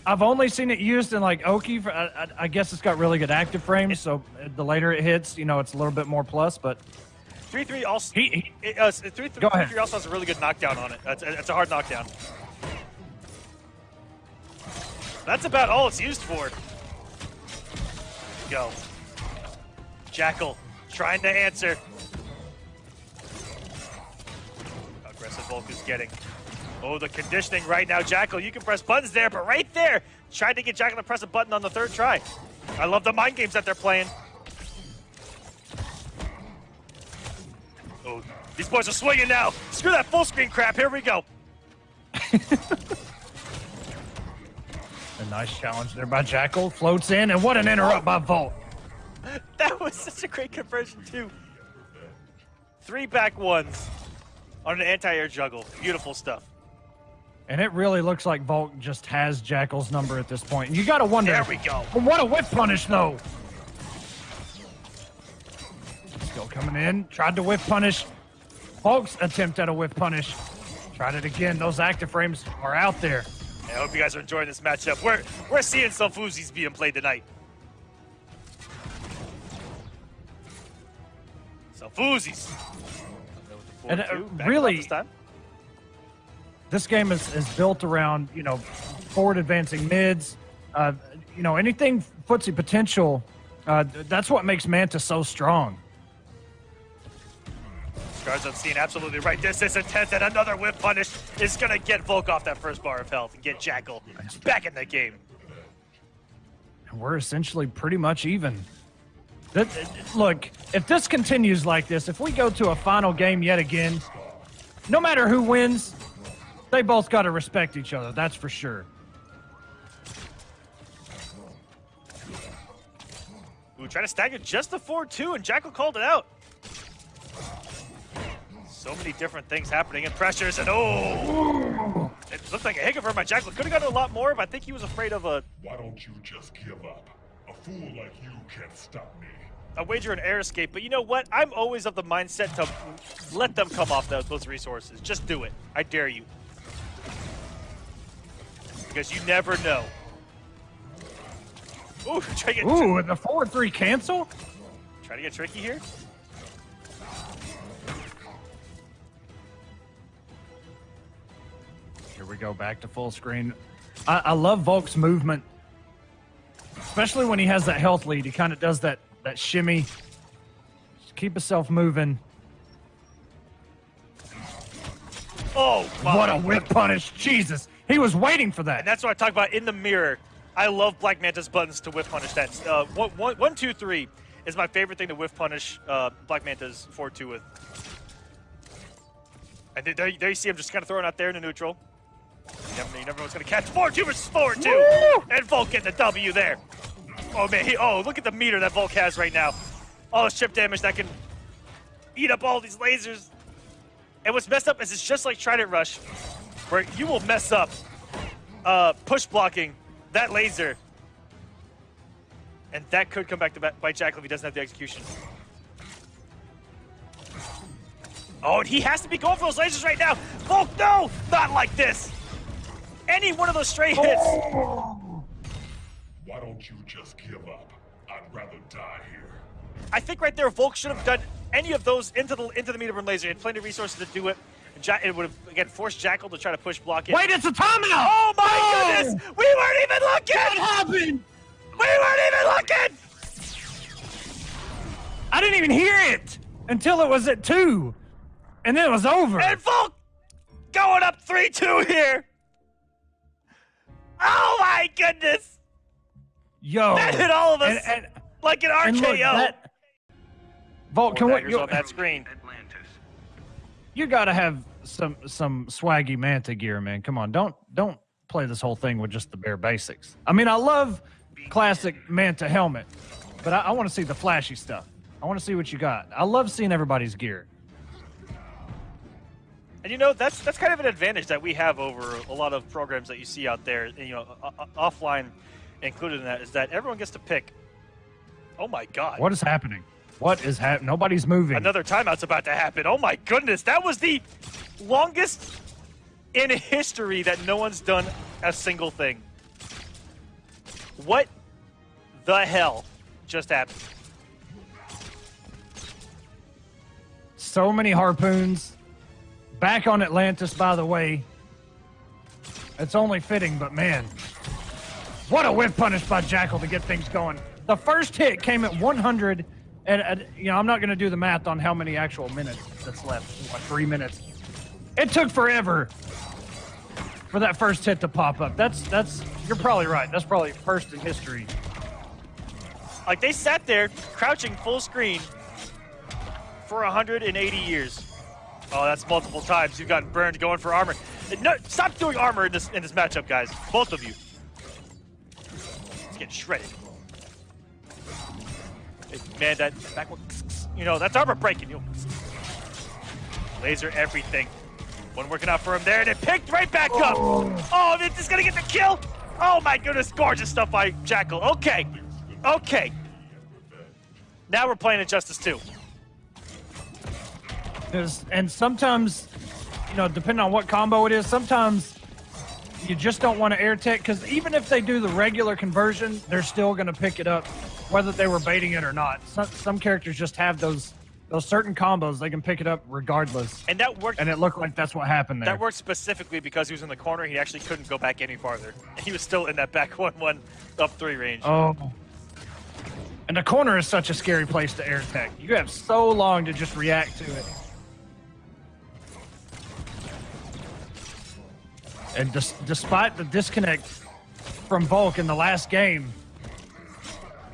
I've only seen it used in like Oki. I guess it's got really good active frames, so the later it hits, you know, it's a little bit more plus. But 3-3 also. 3-3 Go ahead. also has a really good knockdown on it. It's a hard knockdown. That's about all it's used for. Go. Jackal trying to answer. How aggressive Volk is getting. Oh, the conditioning right now. Jackal, you can press buttons there, but right there, tried to get Jackal to press a button on the 3rd try. I love the mind games that they're playing. Oh, these boys are swinging now. Screw that full screen crap. Here we go. A nice challenge there by Jackal. Floats in, and what an interrupt by Volk. That was such a great conversion, too. 3 back ones on an anti-air juggle. Beautiful stuff. And it really looks like Volk just has Jackal's number at this point. And you got to wonder. There we go. What a whip punish, though. Still coming in. Tried to whip punish. Volk's attempt at a whip punish. Tried it again. Those active frames are out there. I hope you guys are enjoying this matchup. We're seeing some Foosies being played tonight. Some Foosies. And really, this game is built around, you know, forward advancing mids. You know, anything footsie potential. That's what makes Manta so strong. Scars on scene, absolutely right. This is intense, and another whip punish is going to get Volk off that first bar of health and get Jackal back in the game. And we're essentially pretty much even. Look, if this continues like this, if we go to a final game yet again, no matter who wins, they both got to respect each other, that's for sure. Ooh, try to stagger just the 4-2, and Jackal called it out. So many different things happening and pressures, and oh! It looked like a hiccup by Jackal. Could have gotten a lot more, but I think he was afraid of a... Why don't you just give up? A fool like you can't stop me. I wager an air escape, but you know what? I'm always of the mindset to let them come off those resources. Just do it. I dare you. Because you never know. Ooh, try to get Ooh, the 4-3 cancel? Try to get tricky here. Here we go, back to full screen. I love Volk's movement, especially when he has that health lead. He kind of does that shimmy. Just keep himself moving. Oh, my. What a whip punish. Jesus. He was waiting for that. And that's what I talk about in the mirror. I love Black Manta's buttons to whiff punish that. 1, 2, 3 is my favorite thing to whiff punish Black Manta's 4-2 with. And there you see him just kind of throwing out there in the neutral. You never know what's going to catch. 4-2 versus 4-2. Woo! And Volk getting the W there. Oh, man. Look at the meter that Volk has right now. All this chip damage that can eat up all these lasers. And what's messed up is it's just like Trident Rush, where you will mess up push blocking that laser. And that could come back to bite Jackal if he doesn't have the execution. Oh, and he has to be going for those lasers right now. Volk, no! Not like this! Any one of those stray hits. Why don't you just give up? I'd rather die here. I think right there, Volk should have done any of those into the meter burn laser. He had plenty of resources to do it. It would have, again, forced Jackal to try to push block it. Wait, it's a timeout! Oh, my goodness! We weren't even looking! What happened? We weren't even looking! I didn't even hear it until it was at 2. And then it was over. And Volk going up 3-2 here. Oh, my goodness! Yo. That hit all of us like an and RKO. look, Volk, can we, on that screen. you got to have some swaggy Manta gear, man. Come on, don't play this whole thing with just the bare basics. I mean, I love classic Manta helmet, but I want to see the flashy stuff. I want to see what you got. I love seeing everybody's gear. And you know, that's kind of an advantage that we have over a lot of programs that you see out there, you know, offline included in that, is that everyone gets to pick. Oh my God. What is happening? What is happening? Nobody's moving. Another timeout's about to happen. Oh my goodness, that was the longest in history that no one's done a single thing. What the hell just happened? So many harpoons. Back on Atlantis, by the way. It's only fitting, but man. What a whip punish by Jackal to get things going. The first hit came at 100, and you know, I'm not going to do the math on how many actual minutes that's left. What, 3 minutes? It took forever for that first hit to pop up. That's you're probably right. That's probably first in history. Like, they sat there crouching full screen for 180 years. Oh, that's multiple times. You've gotten burned going for armor. No, stop doing armor in this matchup, guys. Both of you. It's getting shredded. Man, that back one, you know, that's armor breaking. You laser everything. One working out for him there, and it picked right back up. Oh, is this gonna get the kill? Oh my goodness, gorgeous stuff by Jackal. Okay, okay. Now we're playing Injustice 2. And sometimes, you know, depending on what combo it is, sometimes you just don't want to air tech, because even if they do the regular conversion, they're still going to pick it up, whether they were baiting it or not. Some characters just have those certain combos, they can pick it up regardless. And that worked. And it looked like that's what happened there. That worked specifically because he was in the corner. He actually couldn't go back any farther. He was still in that back 1-1 up 3 range. Oh. And the corner is such a scary place to air tech. You have so long to just react to it. And despite the disconnect from Volk in the last game,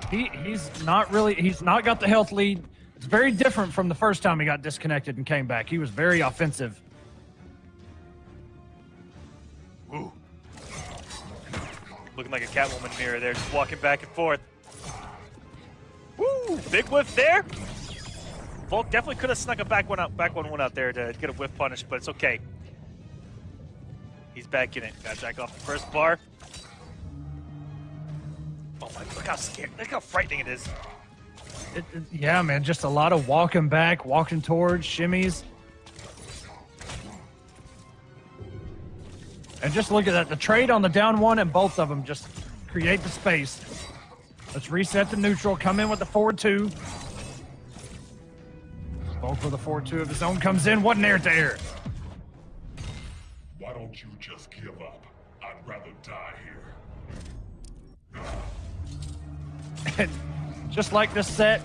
he's not got the health lead. It's very different from the first time he got disconnected and came back. He was very offensive. Ooh. Looking like a Catwoman mirror there, just walking back and forth. Woo! Big whiff there. Volk definitely could have snuck a back one out there to get a whiff punish, but it's okay. He's back in it. Got Jack off the first bar. Oh my, look how scared, look how frightening it is. Yeah, man, just a lot of walking back, walking towards, shimmies. And just look at that. The trade on the down one and both of them just create the space. Let's reset the neutral. Come in with the forward two. Volk with a forward two of his own comes in. What an air to air. Why don't you just give up? I'd rather die here. And just like this set,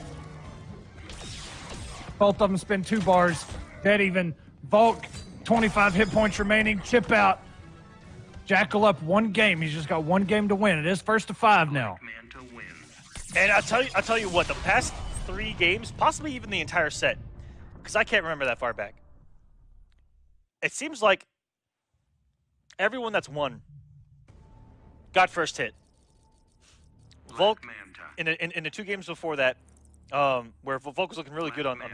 both of them spend 2 bars. Dead even. Volk, 25 hit points remaining. Chip out. Jackal up 1 game. He's just got 1 game to win. It is first to 5 now. And I'll tell you what, the past 3 games, possibly even the entire set, because I can't remember that far back. It seems like everyone that's won got first hit. Volk in the 2 games before that, where Volk was looking really good actually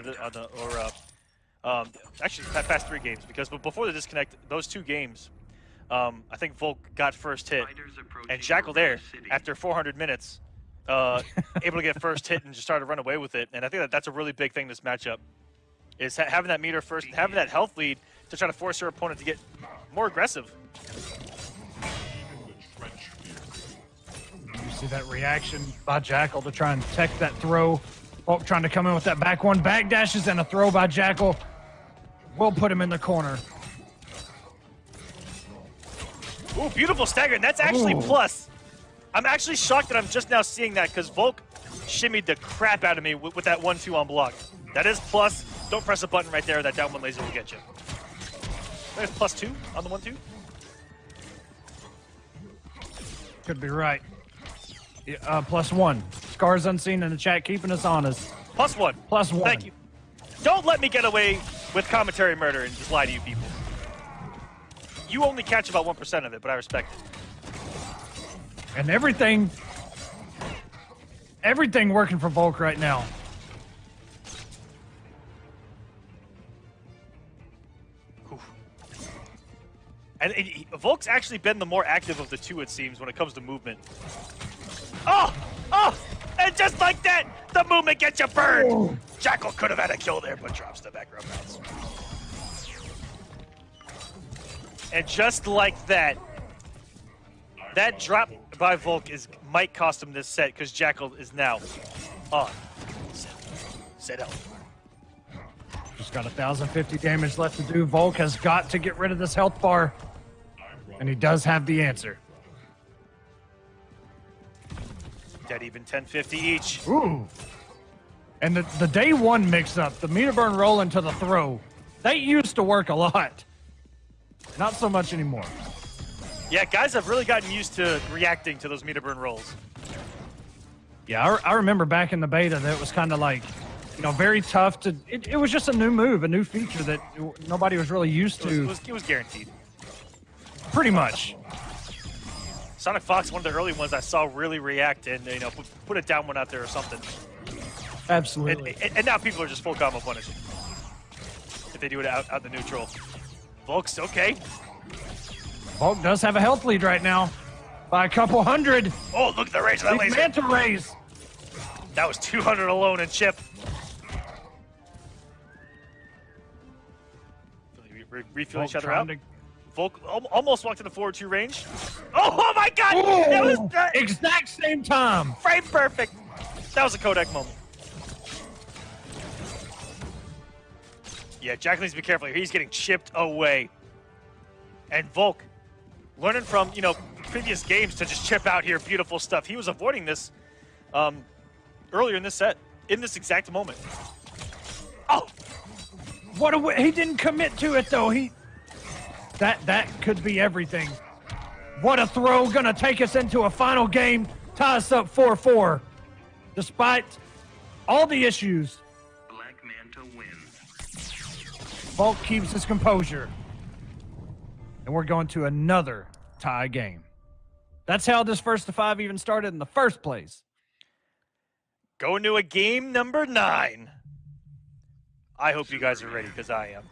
the past 3 games, because before the disconnect, those 2 games, I think Volk got first hit, and Jackal there after 400 minutes. Able to get first hit and just start to run away with it. And I think that's a really big thing this matchup, is having that meter first and having that health lead to try to force your opponent to get more aggressive. You see that reaction by Jackal to try and tech that throw. Volk trying to come in with that back one. Back dashes and a throw by Jackal. Will put him in the corner. Ooh, beautiful stagger, and that's actually plus. I'm actually shocked that I'm just now seeing that, because Volk shimmied the crap out of me with that 1-2 on block. That is plus. Don't press a button right there. That down 1 laser will get you. There's +2 on the 1-2. Could be right. +1. Scars Unseen in the chat keeping us honest. +1. +1. Thank you. Don't let me get away with commentary murder and just lie to you people. You only catch about 1% of it, but I respect it. And everything working for Volk right now. And Volk's actually been the more active of the 2, it seems, when it comes to movement. Oh! And just like that, the movement gets you burned! Oh. Jackal could have had a kill there, but drops the back row bounce. And just like that, that drop by Volk might cost him this set, because Jackal is now on set out. Just got 1,050 damage left to do. Volk has got to get rid of this health bar, and he does have the answer. Dead even 1050 each. Ooh. And the day 1 mix-up, the meter burn roll into the throw, that used to work a lot. Not so much anymore. Yeah, guys have really gotten used to reacting to those meter burn rolls. Yeah, I remember back in the beta that it was kind of like, very tough to... It was just a new move, a new feature that nobody was really used to. It was guaranteed. Pretty much. Sonic Fox, one of the early ones I saw really react and, put a down one out there or something. Absolutely. And now people are just full combo punishing if they do it out the neutral. Volk's okay. Volk does have a health lead right now by a couple hundred. Oh, look at the range of that laser. Manta raise. That was 200 alone in chip. Refill each other out. Volk almost walked in the forward 2 range. Oh my God! Ooh, that was exact same time. Frame perfect. That was a Kodak moment. Yeah, Jackal needs to be careful here. He's getting chipped away. And Volk, learning from, previous games to just chip out here. Beautiful stuff. He was avoiding this earlier in this set, in this exact moment. Oh! What a way. He didn't commit to it, though. That could be everything. What a throw. Gonna take us into a final game. Tie us up 4-4. Despite all the issues, Black Manta wins. Volk keeps his composure. And we're going to another tie game. That's how this first to 5 even started in the first place. Going to a game number 9. I hope you guys are ready, because I am.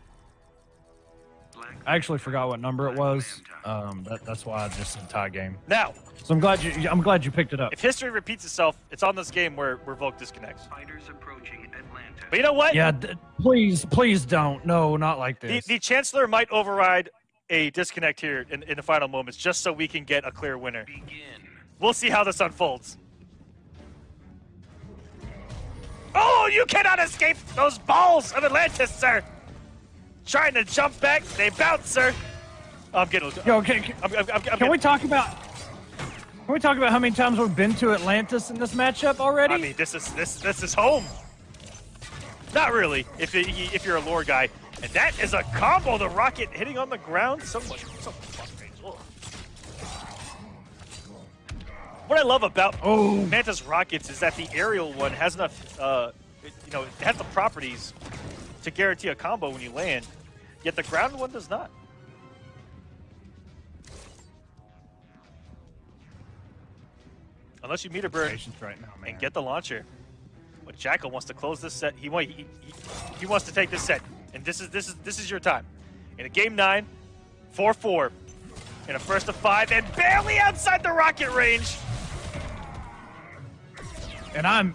Black I actually forgot what number it was. That's why I just said tie game. Now, so I'm glad you picked it up. if history repeats itself, it's on this game where Volk disconnects. Fighters approaching Atlanta. But you know what? Yeah, please don't. No, not like this. The Chancellor might override a disconnect here in the final moments just so we can get a clear winner. Begin. We'll see how this unfolds. Oh, you cannot escape those balls of Atlantis, sir! Trying to jump back, they bounce, sir. I'm getting. Yo, can we talk about? Can we talk about how many times we've been to Atlantis in this matchup already? I mean, this is home. Not really, if you're a lore guy. And that is a combo. The rocket hitting on the ground. So frustrating. Ugh. What I love about Manta's rockets is that the aerial one has enough, it has the properties to guarantee a combo when you land, yet the ground one does not. Unless you meet a bird right now, man. and get the launcher. But Jackal wants to close this set. He wants to take this set, and this is your time. In a game 9, 4-4, in a first of 5, and barely outside the rocket range. And I'm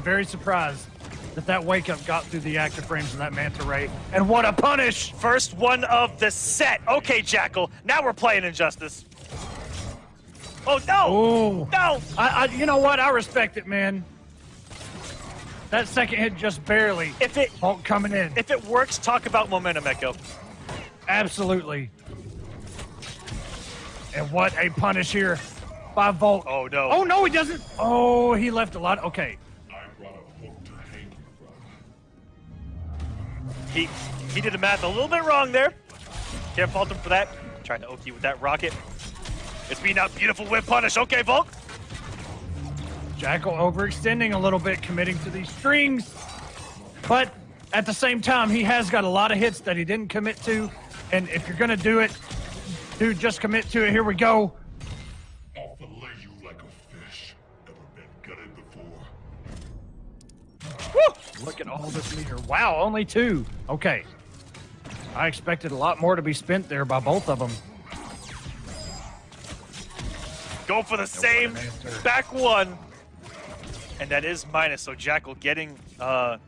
very surprised that wake up got through the active frames of that manta ray. And what a punish! First one of the set. Okay, Jackal. Now we're playing Injustice. Oh no! Oh No! You know what? I respect it, man. That second hit just barely. Volk coming in. If it works, talk about momentum, Echo. Absolutely. And what a punish here by Volk. Oh no! Oh no, he doesn't. Oh, he left a lot. Okay. I brought a hook to hang you from. He did the math a little bit wrong there. Can't fault him for that. Trying to okie with that rocket. It's being out beautiful whip punish. Okay, Volk. Jackal overextending a little bit, committing to these strings. But at the same time, he has got a lot of hits that he didn't commit to. And if you're going to do it, dude, just commit to it. Here we go. I'll fillet you like a fish. Ever been gutted before? Woo! Look at all this meter. Wow, only 2. Okay. I expected a lot more to be spent there by both of them. Go for the same back one. And that is minus, so Jackal getting the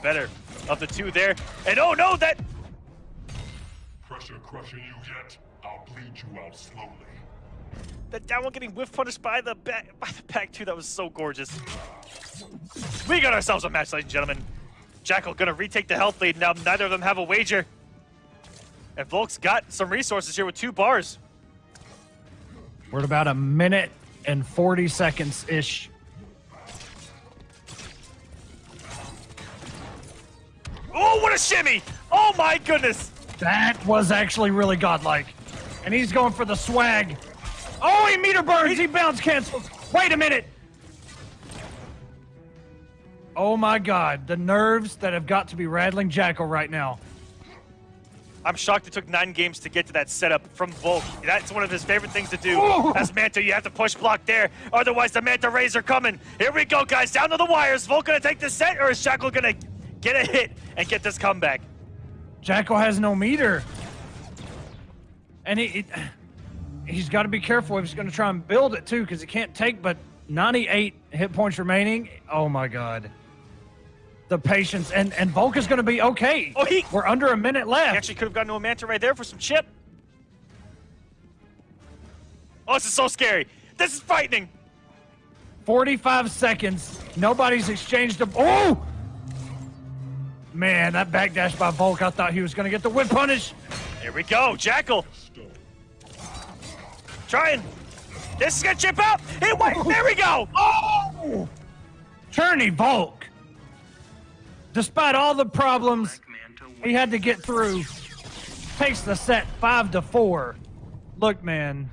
better of the 2 there. And oh no, that... Pressure crushing you yet? I'll bleed you out slowly. That down one getting whiff punished by the back 2, that was so gorgeous. We got ourselves a match, ladies and gentlemen. Jackal gonna retake the health lead. Now neither of them have a wager. And Volk's got some resources here with 2 bars. We're at about 1 minute and 40 seconds-ish. Oh, what a shimmy! Oh my goodness! That was actually really godlike. And he's going for the swag. Oh, he meter burns, he bounce cancels. Wait a minute. Oh my God, the nerves that have got to be rattling Jackal right now. I'm shocked it took 9 games to get to that setup from Volk. That's one of his favorite things to do. Ooh. As Manta, you have to push block there. Otherwise, the Manta Rays are coming. Here we go, guys. Down to the wires. Volk gonna take the set, or is Jackal gonna get a hit and get this comeback? Jackal has no meter. And he's got to be careful if he's going to try and build it, too, because he can't take but 98 hit points remaining. Oh, my God. The patience. And Volk is going to be okay. Oh, we're under 1 minute left. He actually could have gotten to a Manta Ray there for some chip. Oh, this is so scary. This is frightening. 45 seconds. Nobody's exchanged a... Oh! Man, that backdash by Volk, I thought he was going to get the whip punish. Here we go. Jackal. Trying. This is going to chip out. It went. There we go. Oh! Chernny Volk. Despite all the problems he had to get through, takes the set 5-4. Look, man.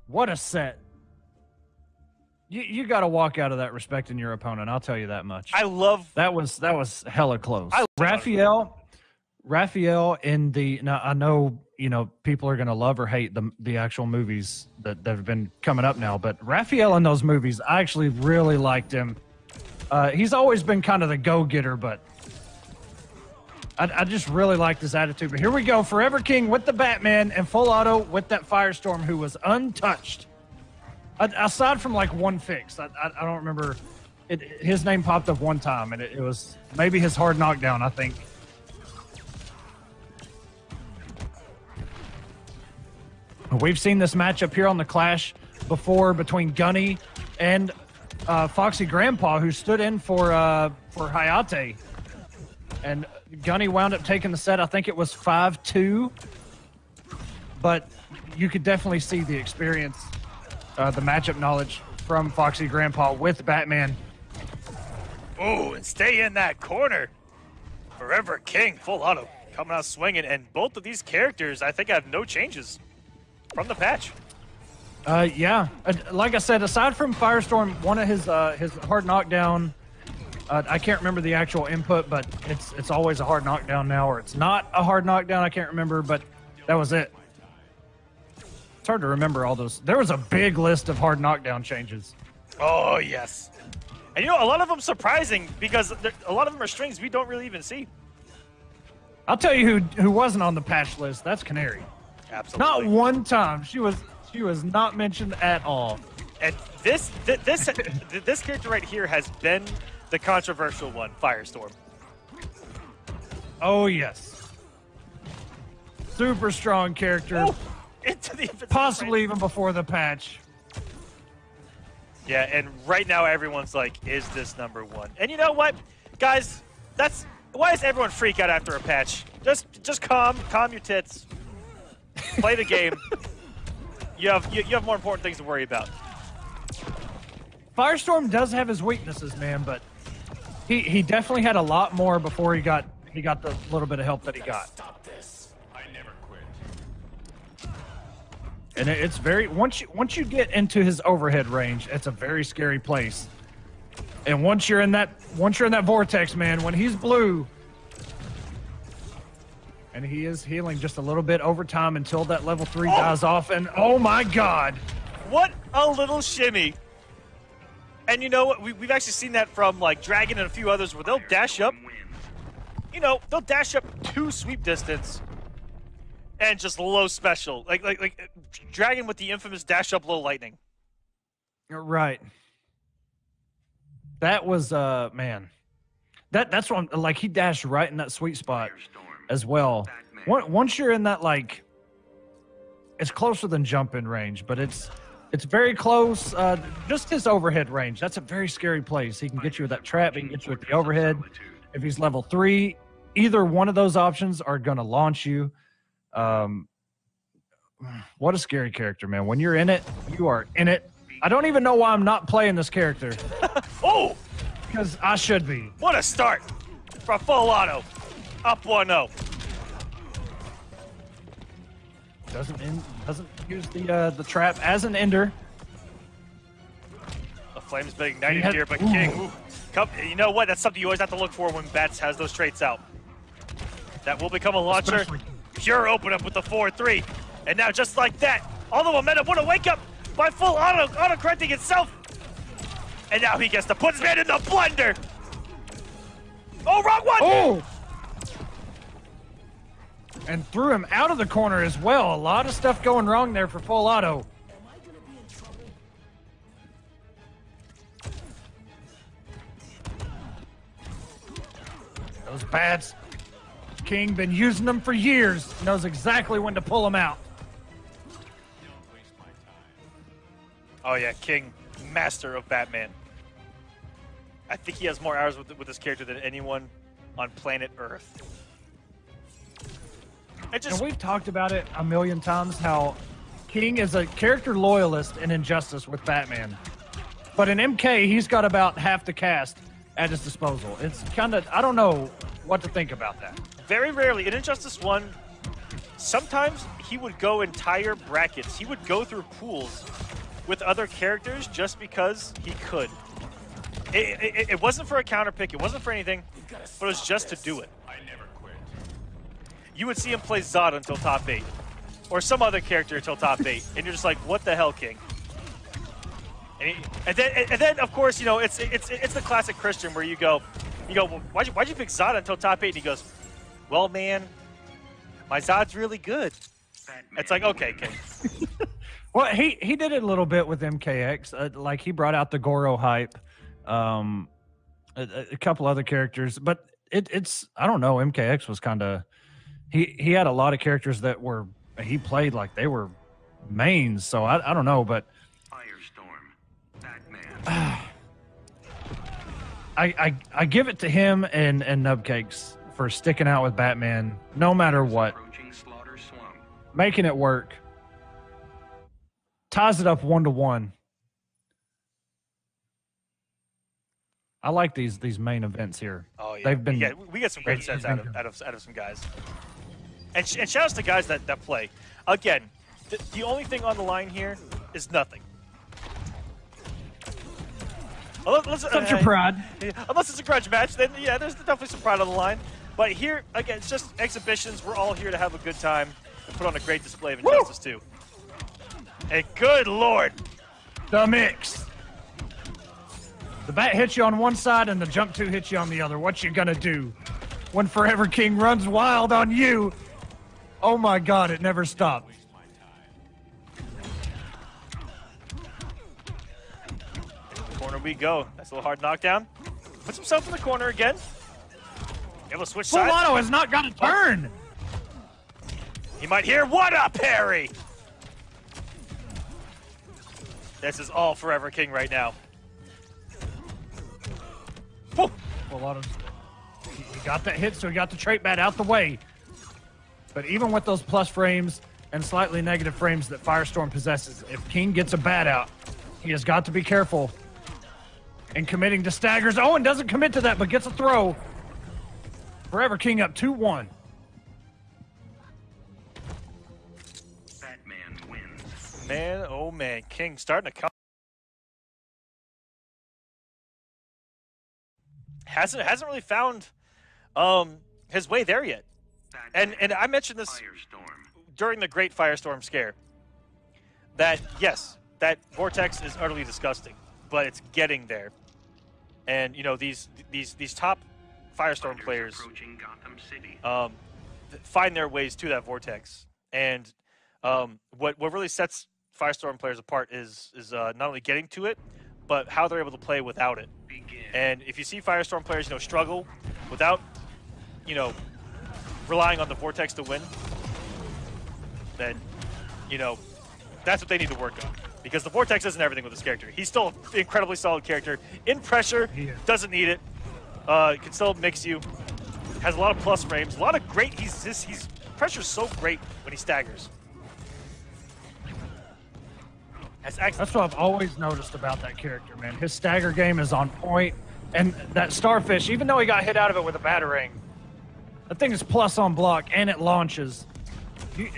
What a set. You got to walk out of that respecting your opponent. I'll tell you that much. I love that was hella close. Raphael in the now I know people are gonna love or hate the actual movies that have been coming up now, but Raphael in those movies, I actually really liked him. He's always been kind of the go-getter, but I just really like this attitude. But here we go. ForeverKing with the Batman and FullAuto with that Firestorm, who was untouched. Aside from like one fix. I don't remember. His name popped up one time, and it was maybe his hard knockdown, I think. We've seen this matchup here on the Clash before between Gunny and Foxy Grandpa, who stood in for Hayate. And Gunny wound up taking the set. I think it was 5-2. But you could definitely see the experience, the matchup knowledge from Foxy Grandpa with Batman. Oh, and stay in that corner. ForeverKing, FullAuto, coming out swinging. And both of these characters, I think, have no changes from the patch. Yeah. Like I said, aside from Firestorm, one of his hard knockdown, I can't remember the actual input, but it's always a hard knockdown now, or it's not a hard knockdown. I can't remember, but that was it. It's hard to remember all those. There was a big list of hard knockdown changes. Oh, yes. And, you know, a lot of them surprising because a lot of them are strings we don't really even see. I'll tell you who wasn't on the patch list. That's Canary. Absolutely. Not one time. She was not mentioned at all. And this character right here has been the controversial one, Firestorm. Oh, yes. Super strong character. Oh, into the possibly even before the patch. Yeah, and right now everyone's like, is this #1? And you know what, guys? Why does everyone freak out after a patch? Just calm your tits. Play the game. You have more important things to worry about. Firestorm does have his weaknesses, man, but he definitely had a lot more before he got the little bit of help that he got. Stop this. I never quit. And it's very once you get into his overhead range, it's a very scary place. And once you're in that vortex, man, when he's blue, and he is healing just a little bit over time until that level 3 dies off, and oh my God. What a little shimmy. And you know what? We've actually seen that from like Dragon and a few others where they'll dash up. You know, they'll dash up 2 sweep distance and just low special. Like Dragon with the infamous dash up low lightning. Right. That was man. That's what I'm, like he dashed right in that sweet spot as well. Once you're in that, like, it's closer than jump in range, but it's very close. Just his overhead range. That's a very scary place. He can get you with that trap. He can get you with the overhead. If he's level 3, either one of those options are going to launch you. What a scary character, man. When you're in it, you are in it. I don't even know why I'm not playing this character. Oh! Because I should be. What a start from FullAuto. Up 1-0. Doesn't use the trap as an ender. The flame's been ignited here, but King, you know what? That's something you always have to look for when Bats has those traits out. That will become a launcher. Especially. Pure open up with the 4-3. And now just like that, all the momentum, what a wake up by FullAuto, auto-correcting itself. And now he gets to put his man in the blender. Oh, wrong one! Oh! And threw him out of the corner as well. A lot of stuff going wrong there for FullAuto. Those bats, King been using them for years. Knows exactly when to pull them out. Oh yeah, King, master of Batman. I think he has more hours with this character than anyone on planet Earth. And we've talked about it a million times, how King is a character loyalist in Injustice with Batman. But in MK, he's got about half the cast at his disposal. It's kind of, I don't know what to think about that. Very rarely, in Injustice 1, sometimes he would go entire brackets. He would go through pools with other characters just because he could. It wasn't for a counter pick, it wasn't for anything, but it was just to do it. I never quit. You would see him play Zod until top 8, or some other character until top 8, and you're just like, what the hell, King? And then of course, you know, it's the classic Christian where you go, well, why'd you pick Zod until top 8? And he goes, well, man, my Zod's really good. It's like, okay, King. Well, he did it a little bit with MKX. Like, he brought out the Goro hype, a couple other characters. But it's I don't know, MKX was kind of... He had a lot of characters that were... He played like they were mains, so I don't know, but... Firestorm. Batman. I give it to him and Nubcakes for sticking out with Batman no matter what. Making it work. Ties it up 1-1. I like these main events here. Oh, yeah. They've been... Yeah, we get some great sets out of some guys. And shout outs to guys that play. Again, the only thing on the line here is nothing. Such your pride. Unless it's a grudge match, then yeah, there's definitely some pride on the line. But here, again, it's just exhibitions. We're all here to have a good time and put on a great display of injustice, too. And good lord. The mix. The bat hits you on one side and the jump two hits you on the other. What you gonna do when ForeverKing runs wild on you? Oh my God, it never stopped. Corner we go. Nice little hard knockdown. Puts himself in the corner again. Able to switch sides. FullAuto has not got a turn. He might hear, what up, Harry? This is all ForeverKing right now. Woo. FullAuto, he got that hit, so he got the trait bat out the way. But even with those plus frames and slightly negative frames that Firestorm possesses, if King gets a bat out, he has got to be careful in committing to staggers. Oh, and doesn't commit to that, but gets a throw. ForeverKing up 2-1. Batman wins. Man, oh man, King starting to come. Hasn't really found his way there yet. And I mentioned this during the Great Firestorm Scare. That yes, that Vortex is utterly disgusting, but it's getting there. And you know these top Firestorm players find their ways to that Vortex. And what really sets Firestorm players apart is not only getting to it, but how they're able to play without it. And if you see Firestorm players, struggle without, relying on the Vortex to win, then, that's what they need to work on. Because the Vortex isn't everything with this character. He's still an incredibly solid character. In pressure, doesn't need it. Can still mix you. Has a lot of plus frames. A lot of great. He's pressure's so great when he staggers. That's what I've always noticed about that character, man. His stagger game is on point. And that Starfish, even though he got hit out of it with a batarang, that thing is plus on block, and it launches.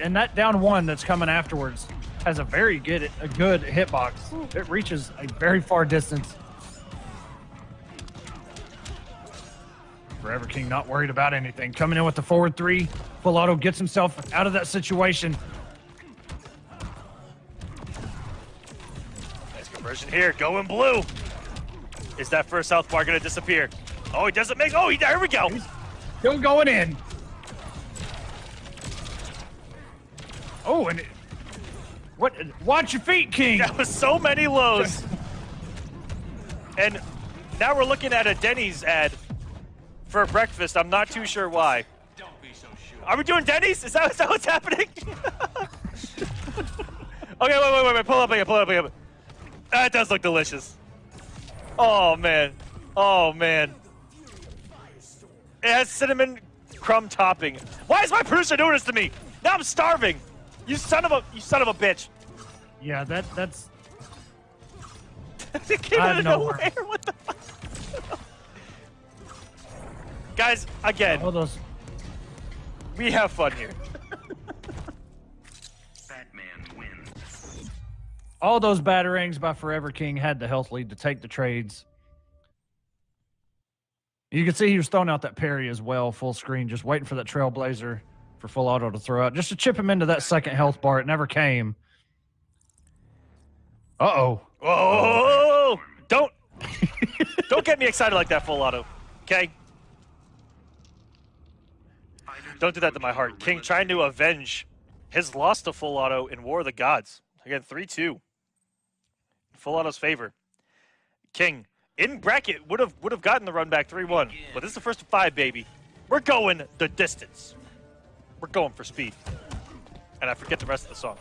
And that down one that's coming afterwards has a very good hitbox. It reaches a very far distance. ForeverKing not worried about anything. Coming in with the forward three. FullAuto gets himself out of that situation. Nice conversion here. Going blue. Is that first health bar going to disappear? Oh, he doesn't make... Oh, there we go. Still going in. Oh, and... What? Watch your feet, King. That was so many lows. And now we're looking at a Denny's ad for breakfast. I'm not too sure why. Don't be so sure. Are we doing Denny's? Is that what's happening? Okay, wait. Pull up again. That does look delicious. Oh, man. Oh, man. It has cinnamon crumb topping. Why is my producer doing this to me? Now I'm starving. You son of a bitch. Yeah, that's... It came out of nowhere. What the fuck? Guys, again, all those... we have fun here. Batman wins. All those batarangs by ForeverKing had the health lead to take the trades. You can see he was throwing out that parry as well, full screen, just waiting for that Trailblazer for FullAuto to throw out, just to chip him into that second health bar. It never came. Uh-oh. Whoa! Don't get me excited like that, FullAuto. Okay? Don't do that to my heart. King trying to avenge his loss to FullAuto in War of the Gods. Again, 3-2. FullAuto's favor. King in bracket would have gotten the run back 3-1, but this is the first of 5, baby. We're going the distance. We're going for speed. And I forget the rest of the song.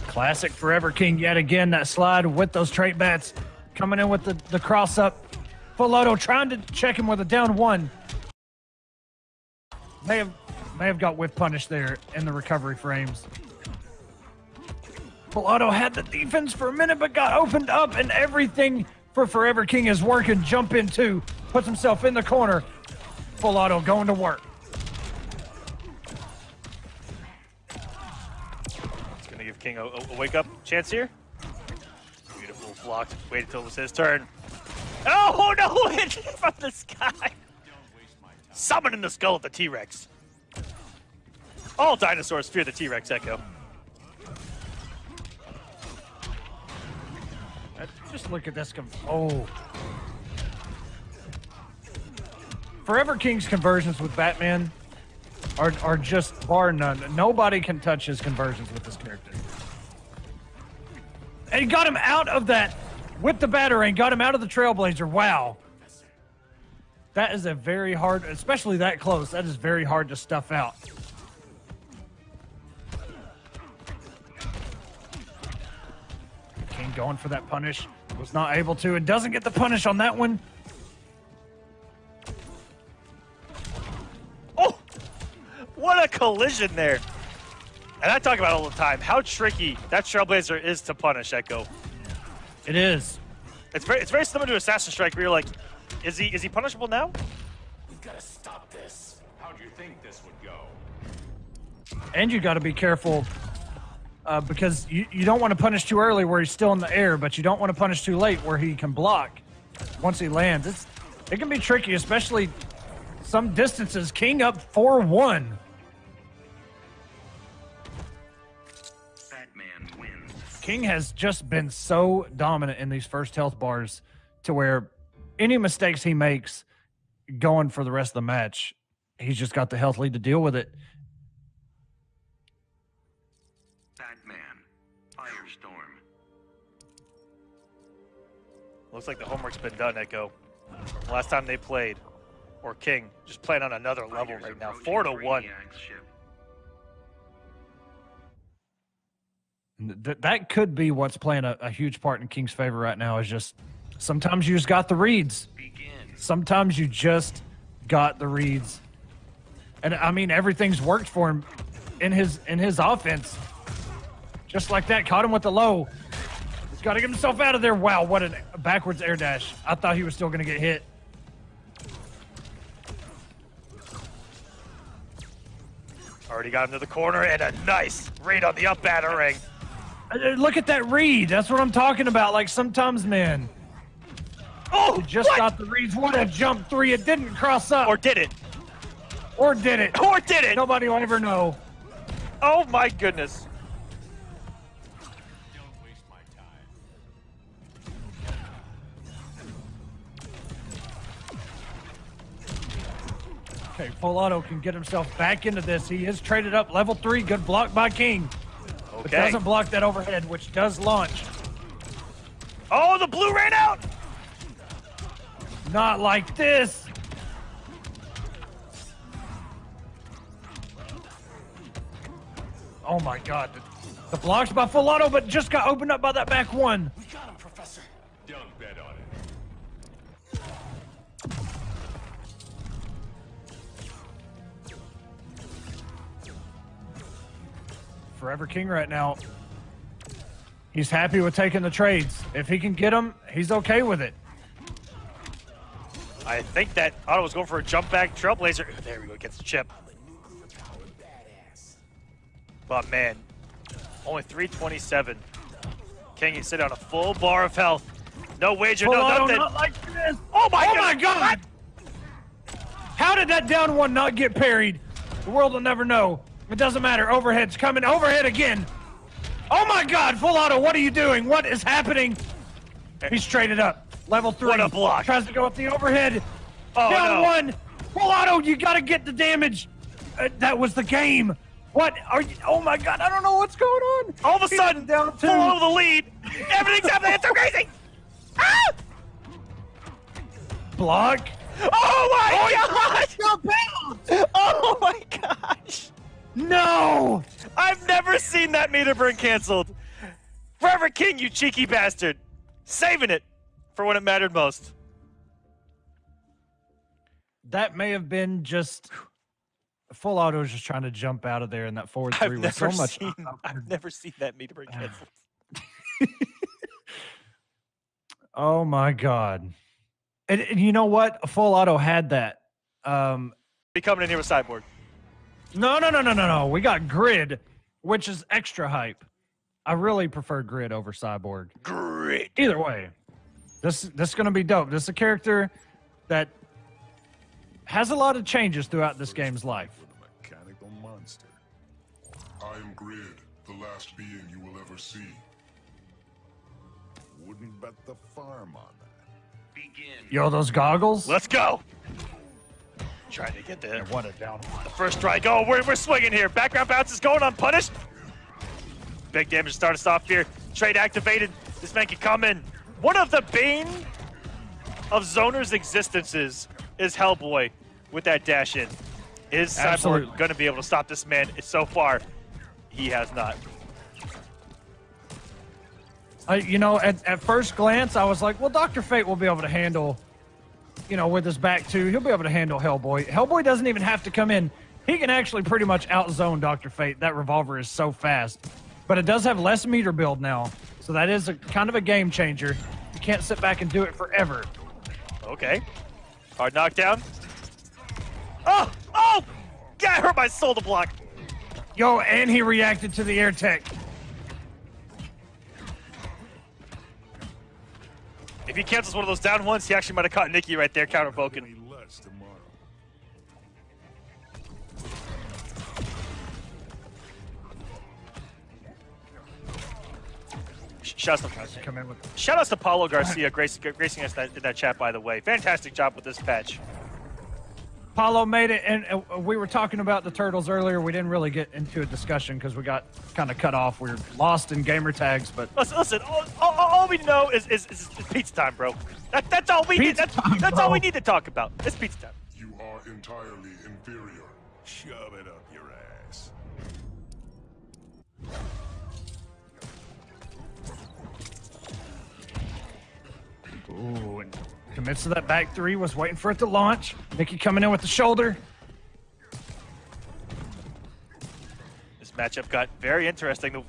Classic ForeverKing yet again. That slide with those trait bats. Coming in with the cross up. FullAuto trying to check him with a down 1. May have got whiff punished there in the recovery frames. FullAuto had the defense for a minute, but got opened up, and everything for ForeverKing is working. Jump in 2, puts himself in the corner. FullAuto going to work. It's going to give King a wake-up chance here. Beautiful block. Wait until it was his turn. Oh, no! Hit from the sky! Summoning the skull of the T-Rex. All dinosaurs fear the T-Rex, Echo. Just look at this. Oh. ForeverKing's conversions with Batman are just bar none. Nobody can touch his conversions with this character. And he got him out of that with the Batarang, got him out of the Trailblazer. Wow. That is a very hard, especially that close, that is very hard to stuff out. King going for that punish. Was not able to, and doesn't get the punish on that one. Oh! What a collision there. And I talk about it all the time, how tricky that Trailblazer is to punish, Echo. It is. It's very similar to Assassin Strike where you're like, is he punishable now? We've got to stop this. How'd you think this would go? And you got to be careful because you don't want to punish too early where he's still in the air, but you don't want to punish too late where he can block once he lands. It can be tricky, especially some distances. King up 4-1. Batman wins. King has just been so dominant in these first health bars to where any mistakes he makes going for the rest of the match, he's just got the health lead to deal with it. Batman. Firestorm. Looks like the homework's been done, Echo. Last time they played, or King, just playing on another level right now. 4-1. Brainiac's ship. That could be what's playing a huge part in King's favor right now, is just sometimes you just got the reads. Sometimes you just got the reads. And I mean, everything's worked for him in his offense. Just like that, caught him with the low. He's got to get himself out of there. Wow, what a backwards air dash. I thought he was still going to get hit. Already got him to the corner, and a nice read on the up Batarang. Look at that read. That's what I'm talking about. Like, sometimes, man, Oh, you just what? got the reads. What a jump 3. It didn't cross up. Or did it? Or did it? Or did it? Nobody will ever know. Oh my goodness. Don't waste my time. Okay, FullAuto can get himself back into this. He is traded up level 3. Good block by King. But Okay. doesn't block that overhead, which does launch. Oh, the blue ran out. Not like this. Oh my God. The blocks by FullAuto, but just got opened up by that back 1. We got him, Professor. Don't bet on it. ForeverKing right now. He's happy with taking the trades. If he can get them, he's okay with it. I think that Otto was going for a jump back Trailblazer. There we go, gets the chip. But man, only 327. King is sitting on a full bar of health. No wager, no FullAuto nothing. not like this. Oh my Oh my God! How did that down 1 not get parried? The world will never know. It doesn't matter. Overhead's coming. Overhead again. Oh my God, FullAuto, what are you doing? What is happening? He's traded up. Level 3. What a block. Tries to go up the overhead. Oh, Down no. 1. FullAuto, you gotta get the damage. That was the game. What are you? Oh my God, I don't know what's going on. All of a sudden, down two. FullAuto the lead. Everything's happening. It's so crazy. Ah! Block. Oh my gosh! Oh my gosh! No. I've never seen that meter burn canceled. ForeverKing, you cheeky bastard. Saving it for when it mattered most. That may have been just FullAuto was just trying to jump out of there, and that forward three was so much. I've never seen that meter burn canceled. Oh my God. And you know what? FullAuto had that. Be coming in here with Cyborg. No. We got Grid, which is extra hype. I really prefer Grid over Cyborg. Grid. Either way, this is going to be dope. This is a character that has a lot of changes throughout this game's life. The mechanical monster. I am Grid, the last being you will ever see. Wouldn't bet the farm on that. Begin. Yo, those goggles. Let's go. Trying to get the What a down. first strike. Oh, we're swinging here. Background bounce is going unpunished. Big damage to start us off here. Trade activated. This man can come in. One of the bane of Zoner's existences is Hellboy with that dash in. Is Absolutely. Cyborg going to be able to stop this man? So far, he has not. You know, at first glance, I was like, well, Dr. Fate will be able to handle, you know, with his back two, he'll be able to handle Hellboy. Hellboy doesn't even have to come in. He can actually pretty much outzone Dr. Fate. That revolver is so fast. But it does have less meter build now, so that is a kind of a game changer. You can't sit back and do it forever. Okay. Hard knockdown. Oh! God, I hurt my soul to block. Yo, and he reacted to the air tech. If he cancels one of those down ones, he actually might have caught Nicky right there, counter Vulcan. Any less tomorrow. Shout outs to Paulo Garcia gracing us in that chat, by the way. Fantastic job with this patch. Paulo made it, and we were talking about the Turtles earlier. We didn't really get into a discussion because we got kind of cut off. We were lost in gamer tags, but Listen, all we know is pizza time, bro. That's all we need. That's all we need to talk about. It's pizza time. You are entirely inferior. Shove it up your ass. ooh, and commits to that back three, was waiting for it to launch. Nicky coming in with the shoulder. This matchup got very interesting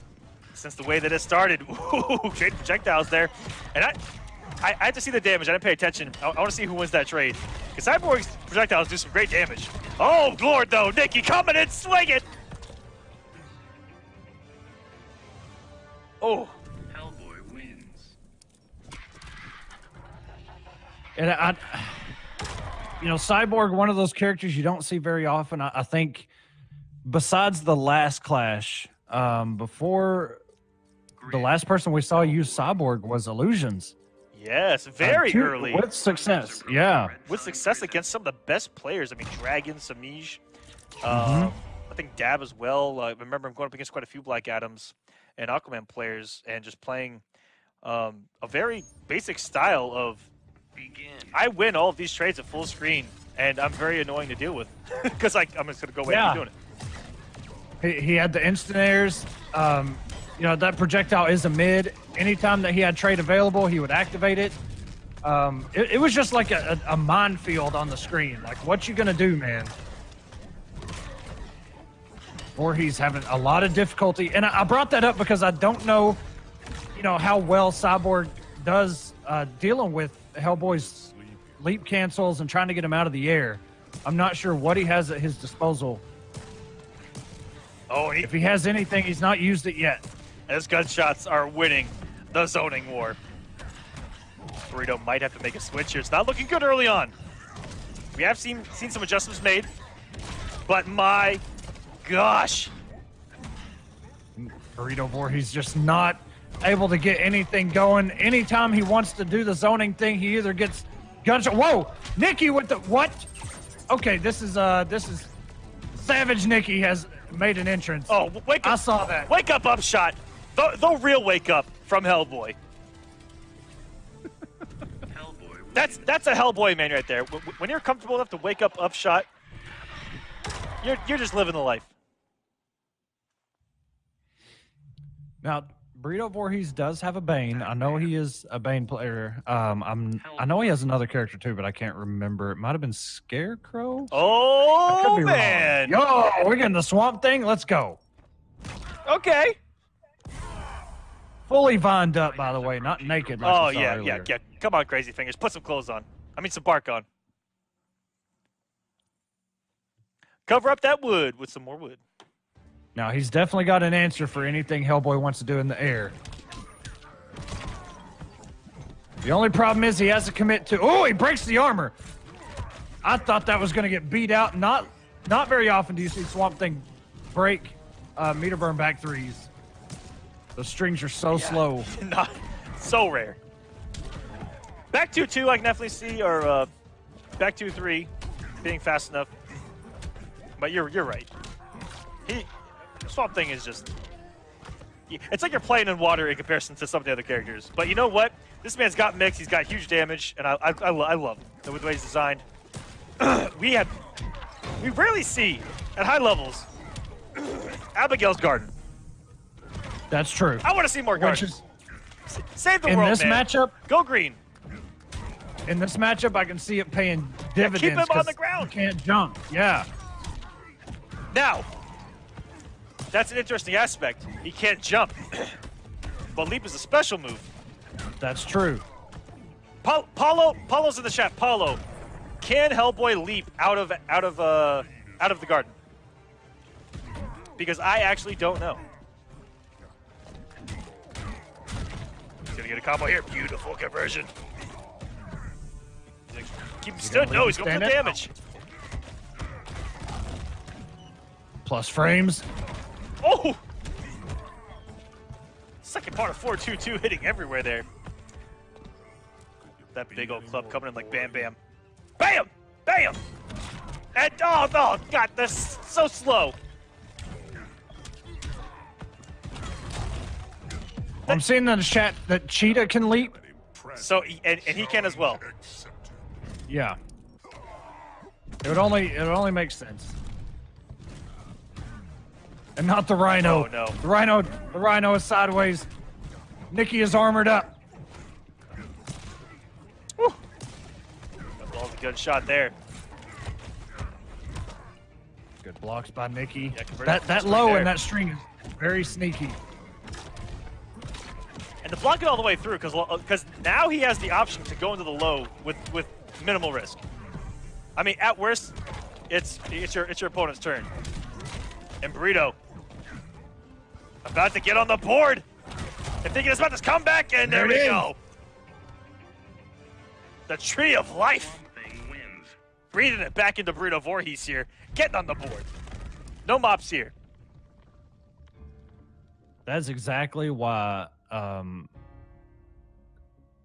since the way that it started. Ooh, trade projectiles there. And I had to see the damage. I didn't pay attention. I want to see who wins that trade. Because Cyborg's projectiles do some great damage. Oh, Lord, though. Nicky coming in, swinging. Oh. Hellboy wins. And you know, Cyborg, one of those characters you don't see very often. I think besides the last clash, before the last person we saw use Cyborg was Illusions. Yes, very early. With success, yeah. With success against some of the best players. I mean, Dragon, Samij, I think Dab as well. I remember him going up against quite a few Black Adams and Aquaman players and just playing a very basic style of Begin. I win all of these trades at full screen, and I'm very annoying to deal with because I'm just going to go away and keep doing it. He had the instant airs. You know, that projectile is a mid. Anytime that he had trade available, he would activate it. It was just like a minefield on the screen. Like, what you gonna do, man? Voorhees having a lot of difficulty. And I brought that up because I don't know, you know, how well Cyborg does dealing with Hellboy's leap cancels and trying to get him out of the air. I'm not sure what he has at his disposal. Oh, If he has anything, he's not used it yet. his gunshots are winning the zoning war. Burrito might have to make a switch here. It's not looking good early on. We have seen some adjustments made, but my gosh. Burrito Voorhees just not able to get anything going. Anytime he wants to do the zoning thing, he either gets gunshot. Whoa! Nicky with the what? Okay, this is Savage Nicky has made an entrance. Oh, wake up! I saw that. Wake up, upshot. The real wake up from Hellboy. Hellboy. That's a Hellboy man right there. When you're comfortable enough to wake up, upshot, you're just living the life. Now, Burrito Voorhees does have a Bane. I know he is a Bane player. I know he has another character too, but I can't remember. It might have been Scarecrow. Oh I could be man! wrong. Yo, we're getting the Swamp Thing. Let's go. Okay. Fully vined up, by the way, not naked. Like Oh we saw yeah, earlier. yeah. Come on, crazy fingers. Put some clothes on. I mean, some bark on. Cover up that wood with some more wood. Now he's definitely got an answer for anything Hellboy wants to do in the air. The only problem is he has to commit to. Oh, he breaks the armor. I thought that was going to get beat out. Not very often do you see Swamp Thing break meter burn back threes. The strings are so slow. Not so rare. Back 2-2, I can definitely see, or back 2-3 being fast enough. But you're right. Swamp Thing is just. It's like you're playing in water in comparison to some of the other characters. But you know what? This man's got mix. He's got huge damage, and I love the way he's designed. We rarely see at high levels Abigail's Garden. That's true. I want to see more gardens. Save the world, in this man. matchup, Go green. in this matchup, I can see it paying dividends. keep him on 'cause the ground. He can't jump. Yeah. Now, that's an interesting aspect. He can't jump, but leap is a special move. That's true. Paulo's in the chat. Paulo, can Hellboy leap out of the garden? Because I actually don't know. He's gonna get a combo here. Beautiful conversion. Keep him stood. No, he's going for damage. Plus frames. Oh! Second part of 4-2-2 hitting everywhere there. That big old club coming in like bam, bam. Bam! Bam! And oh, God, that's so slow. I'm seeing in the chat that Cheetah can leap. So, and he can as well. Yeah. It would only make sense. And not the Rhino. Oh, no. The Rhino is sideways. Nicky is armored up. Woo. That was a good shot there. Good blocks by Nicky. Yeah, that low in that string is very sneaky. And to block it all the way through, because now he has the option to go into the low with minimal risk. I mean, at worst, it's your opponent's turn. And Burrito about to get on the board. And thinking it's about this comeback, and there we go. The Tree of Life. Wins. Breathing it back into Burrito Voorhees here. Getting on the board. No mops here. That's exactly why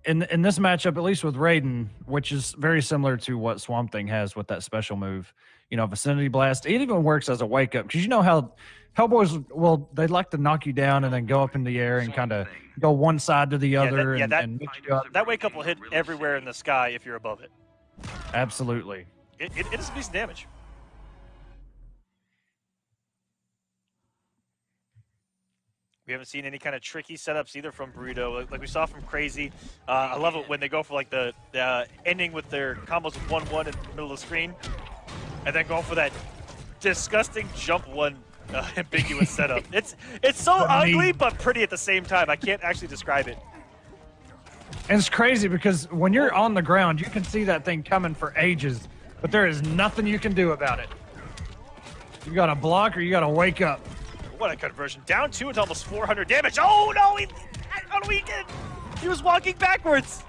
in this matchup, at least with Raiden, which is very similar to what Swamp Thing has with that special move, Vicinity Blast, it even works as a wake-up. Because you know how Hellboys, they like to knock you down and then go up in the air and kind of go one side to the other and mix you up. That wake-up will hit everywhere in the sky if you're above it. Absolutely. It is a decent damage. We haven't seen any kind of tricky setups either from Burrito, like we saw from Crazy. I love it when they go for like the ending with their combos with 1-1 in the middle of the screen, and then go for that disgusting jump one ambiguous setup. It's so ugly but pretty at the same time. I can't actually describe it. And it's crazy because when you're on the ground, you can see that thing coming for ages, but there is nothing you can do about it. You got to block or you got to wake up. What a conversion. Down 2 into almost 400 damage. Oh, no! He was walking backwards.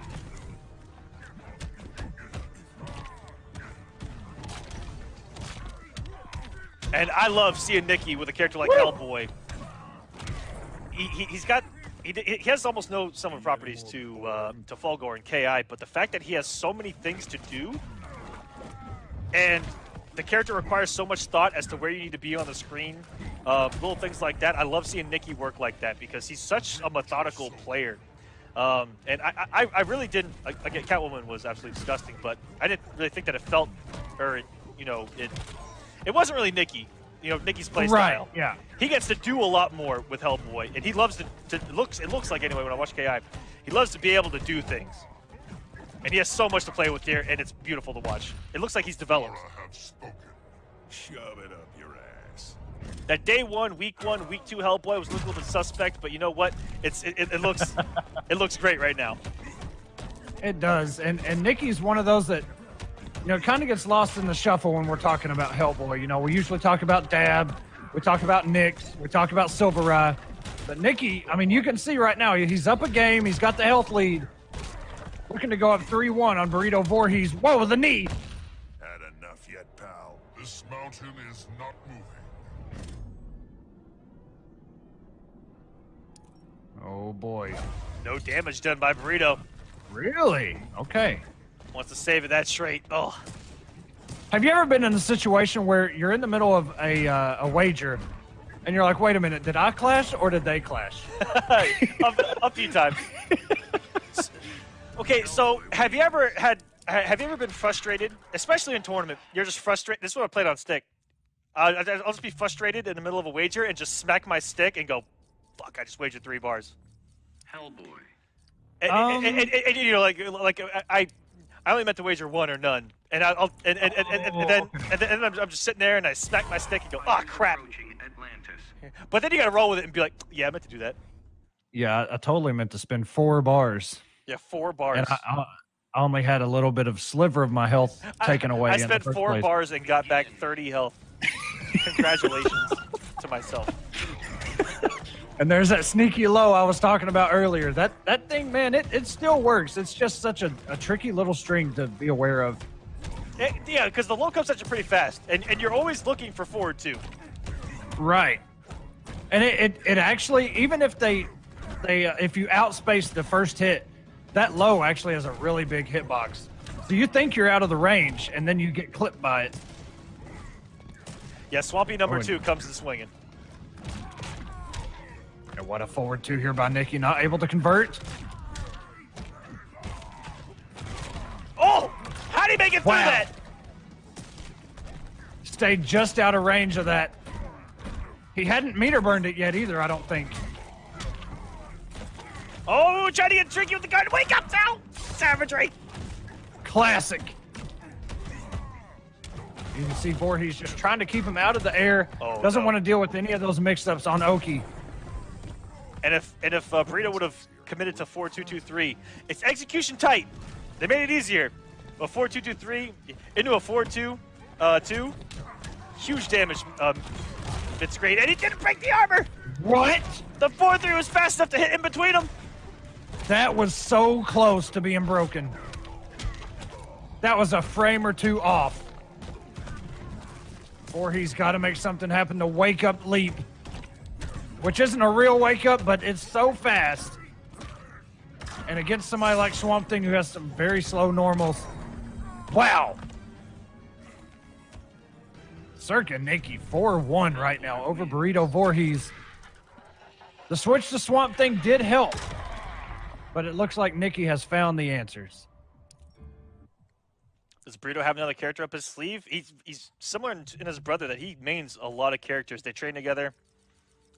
And I love seeing Nicky with a character like Hellboy. He has almost no summon properties to Fulgore and KI, but the fact that he has so many things to do, and the character requires so much thought as to where you need to be on the screen. Little things like that. I love seeing Nicky work like that because he's such a methodical player. And I really didn't. Again, Catwoman was absolutely disgusting, but I didn't really think that it felt, or you know, it wasn't really Nicky. You know, Nicky's play style. Right. Yeah. He gets to do a lot more with Hellboy, and he loves to it looks like anyway when I watch KI, he loves to be able to do things. And he has so much to play with here, and it's beautiful to watch. It looks like he's developed. I have spoken. Shove it up your ass. That day 1, week 2 Hellboy was looking a little bit suspect, but you know what? It looks it looks great right now. It does. And Nicky's one of those that, you know, kind of gets lost in the shuffle when we're talking about Hellboy. You know, we usually talk about Dab, we talk about Nyx, we talk about Silver Eye. But Nicky, I mean, you can see right now, he's up a game, he's got the health lead. Looking to go up 3-1 on Burrito Voorhees. Whoa, with a knee. Had enough yet, pal? This mountain is not moving. Oh, boy. No damage done by Burrito. Really? Okay. Wants to save it that straight. Oh. Have you ever been in a situation where you're in the middle of a wager and you're like, wait a minute, did I clash or did they clash? a few times. Okay, so have you ever been frustrated, especially in tournament? You're just frustrated. This is what I played on stick. I'll just be frustrated in the middle of a wager and just smack my stick and go, fuck, I just wagered 3 bars. Hellboy. And you know, like I only meant to wager 1 or none, and then I'm just sitting there and I smack my stick and go, oh crap. Approaching Atlantis. But then you gotta roll with it and be like, yeah, I meant to do that. Yeah, I totally meant to spend 4 bars. Yeah, 4 bars. And I only had a little bit of sliver of my health taken away. I in spent the first 4 place. bars and got back 30 health. Congratulations to myself. And there's that sneaky low I was talking about earlier. That thing, man, it still works. It's just such a tricky little string to be aware of. Yeah, because the low comes at you pretty fast, and you're always looking for forward too. Right. And it actually, even if if you outspace the first hit, that low actually has a really big hitbox. So you think you're out of the range, and then you get clipped by it. Yeah, Swampy number 2 comes in swinging. And what a forward 2 here by Nicky, not able to convert. Oh! How'd he make it through that? Stayed just out of range of that. He hadn't meter burned it yet either, I don't think. Oh, trying to get tricky with the gun. Wake up, Sal! Savagery! Classic. You can see Voorhees just trying to keep him out of the air. Oh, Doesn't no. want to deal with any of those mix-ups on Oki. And if Burrito would have committed to 4-2-2-3, it's execution tight. They made it easier. A 4-2-2-3 into a 4-2-2. Huge damage. It's great, and he didn't break the armor. What? The 4-3 was fast enough to hit in between them. That was so close to being broken. That was a frame or 2 off. Voorhees got to make something happen to wake up leap. Which isn't a real wake up, but it's so fast. And against somebody like Swamp Thing who has some very slow normals. Wow. Circa Nicky 4-1 right now over Burrito Voorhees. The switch to Swamp Thing did help, but it looks like Nicky has found the answers. Does Burrito have another character up his sleeve? He's similar in his brother that he mains a lot of characters. They train together.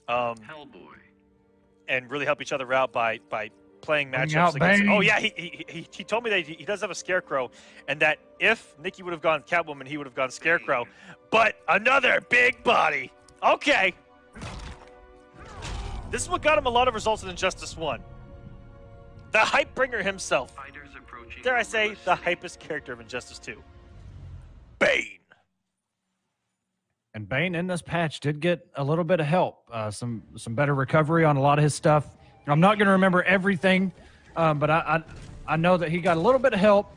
Hellboy. And really help each other out by playing Bring matchups out against. Bane. Oh yeah, he told me that he does have a Scarecrow, and that if Nicky would have gone Catwoman, he would have gone Scarecrow. But another big body. Okay. This is what got him a lot of results in Injustice 1. The hype bringer himself. Fighters approaching. Dare I say, the hypest character of Injustice 2. Bane. And Bane in this patch did get a little bit of help, some better recovery on a lot of his stuff. I'm not going to remember everything, but I know that he got a little bit of help.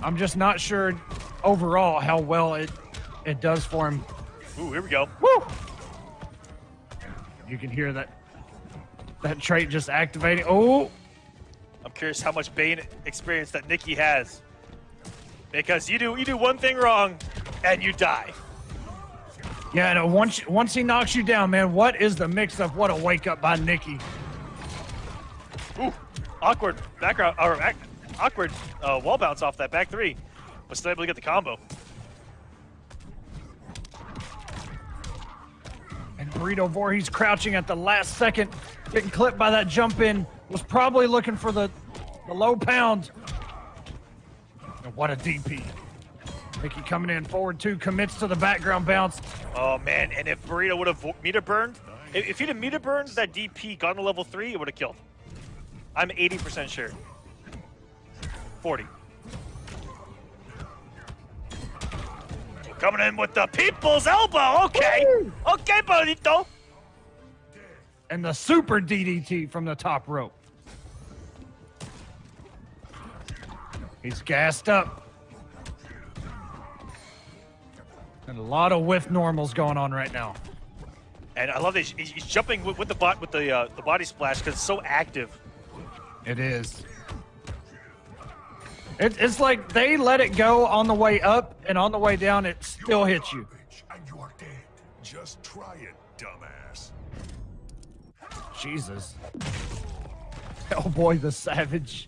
I'm just not sure overall how well it does for him. Ooh, here we go. Woo! You can hear that trait just activating. Oh! I'm curious how much Bane experience that Nicky has. Because you do one thing wrong, and you die. Yeah, no, once he knocks you down, man, what is the mix-up? What a wake-up by Nicky. Ooh, awkward background, or awkward wall bounce off that back three. Was still able to get the combo. And Burrito Voorhees crouching at the last second, getting clipped by that jump in, was probably looking for the low pound. And what a DP. Nicky coming in forward two, commits to the background bounce. Oh man, and if Burrito would have meter burned, if he'd have meter burned that DP, gone to level 3, it would have killed. I'm 80% sure. 40. Coming in with the people's elbow. Okay. Woo! Okay, Burrito. And the super DDT from the top rope. He's gassed up. And a lot of whiff normals going on right now. And I love that he's jumping with the body splash because it's so active. It is. It's like they let it go on the way up, and on the way down, it still hits you. And you are dead. Just try it, dumbass. Jesus. Hellboy the Savage.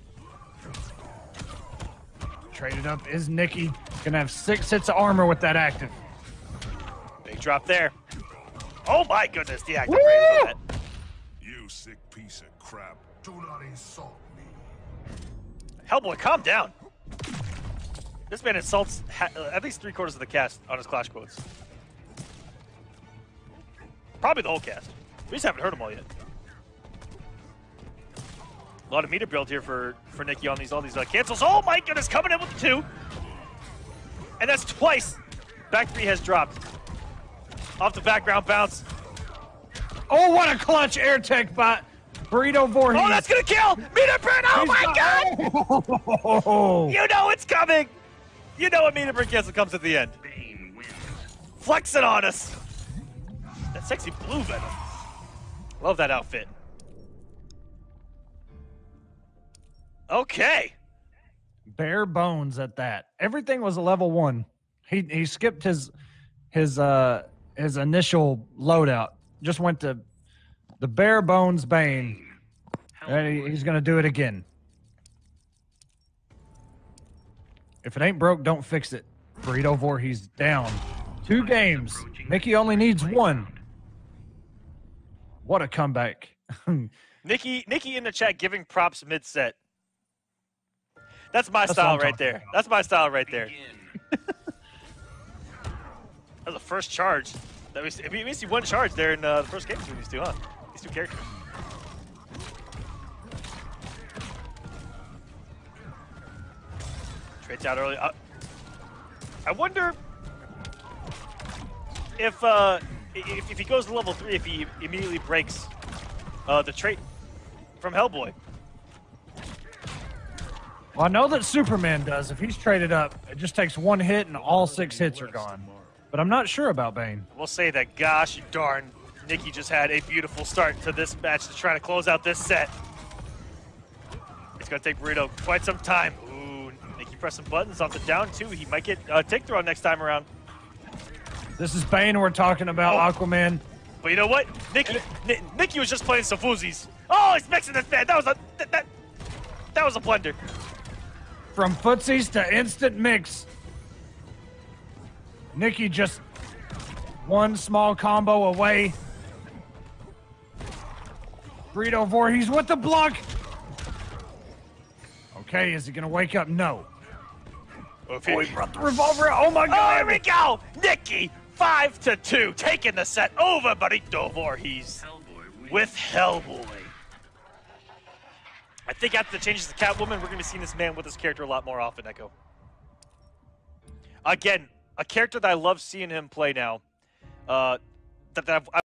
Traded up is Nicky. Gonna have 6 hits of armor with that active. Big drop there. Oh my goodness, the active raise on that. You sick piece of crap. Do not insult me. Hellboy, calm down. This man insults at least 3/4 of the cast on his Clash quotes. Probably the whole cast. We just haven't heard them all yet. A lot of meter build here for Nicky on all these cancels. Oh my goodness, coming in with the 2. And that's twice. Back 3 has dropped. Off the background bounce. Oh, what a clutch air tech by Burrito Voorhees. Oh, that's gonna kill! Meter burn! Oh my god! Oh. You know it's coming! You know a meter burn cancel comes at the end. Bane wins. Flexing on us. That sexy blue venom. Love that outfit. Okay. Bare bones at that. Everything was a level 1. He skipped his initial loadout. Just went to the bare bones Bane. And he's gonna do it again. If it ain't broke, don't fix it. Burrito Voorhees down. 2 games. Nicky only needs 1. What a comeback. Nicky in the chat giving props mid-set. That's my That's style what I'm right there. talking about. That's my style right there. Begin. That was the first charge. We see 1 charge there in the first game between these two, huh? These 2 characters. Trades out early. I wonder if he goes to level 3, if he immediately breaks the trait from Hellboy. Well, I know that Superman does. If he's traded up, it just takes 1 hit and all 6 hits are gone. But I'm not sure about Bane. We'll say that, gosh darn, Nicky just had a beautiful start to this match to try to close out this set. It's going to take Burrito quite some time. Ooh, Nicky pressing buttons off the down 2. He might get take throw next time around. This is Bane we're talking about, Aquaman. But you know what? Nicky was just playing some foozies. Oh, he's mixing this man. That was a blunder. From footsies to instant mix. Nicky just 1 small combo away. Burrito Voorhees with the block. Okay, is he gonna wake up? No. Oh, he brought the revolver out. Oh my god! Oh, here we go! Nicky, 5-2, taking the set over Burrito Voorhees with Hellboy. I think after the changes to Catwoman, we're going to be seeing this man with this character a lot more often, Echo. Again, a character that I love seeing him play now. That I've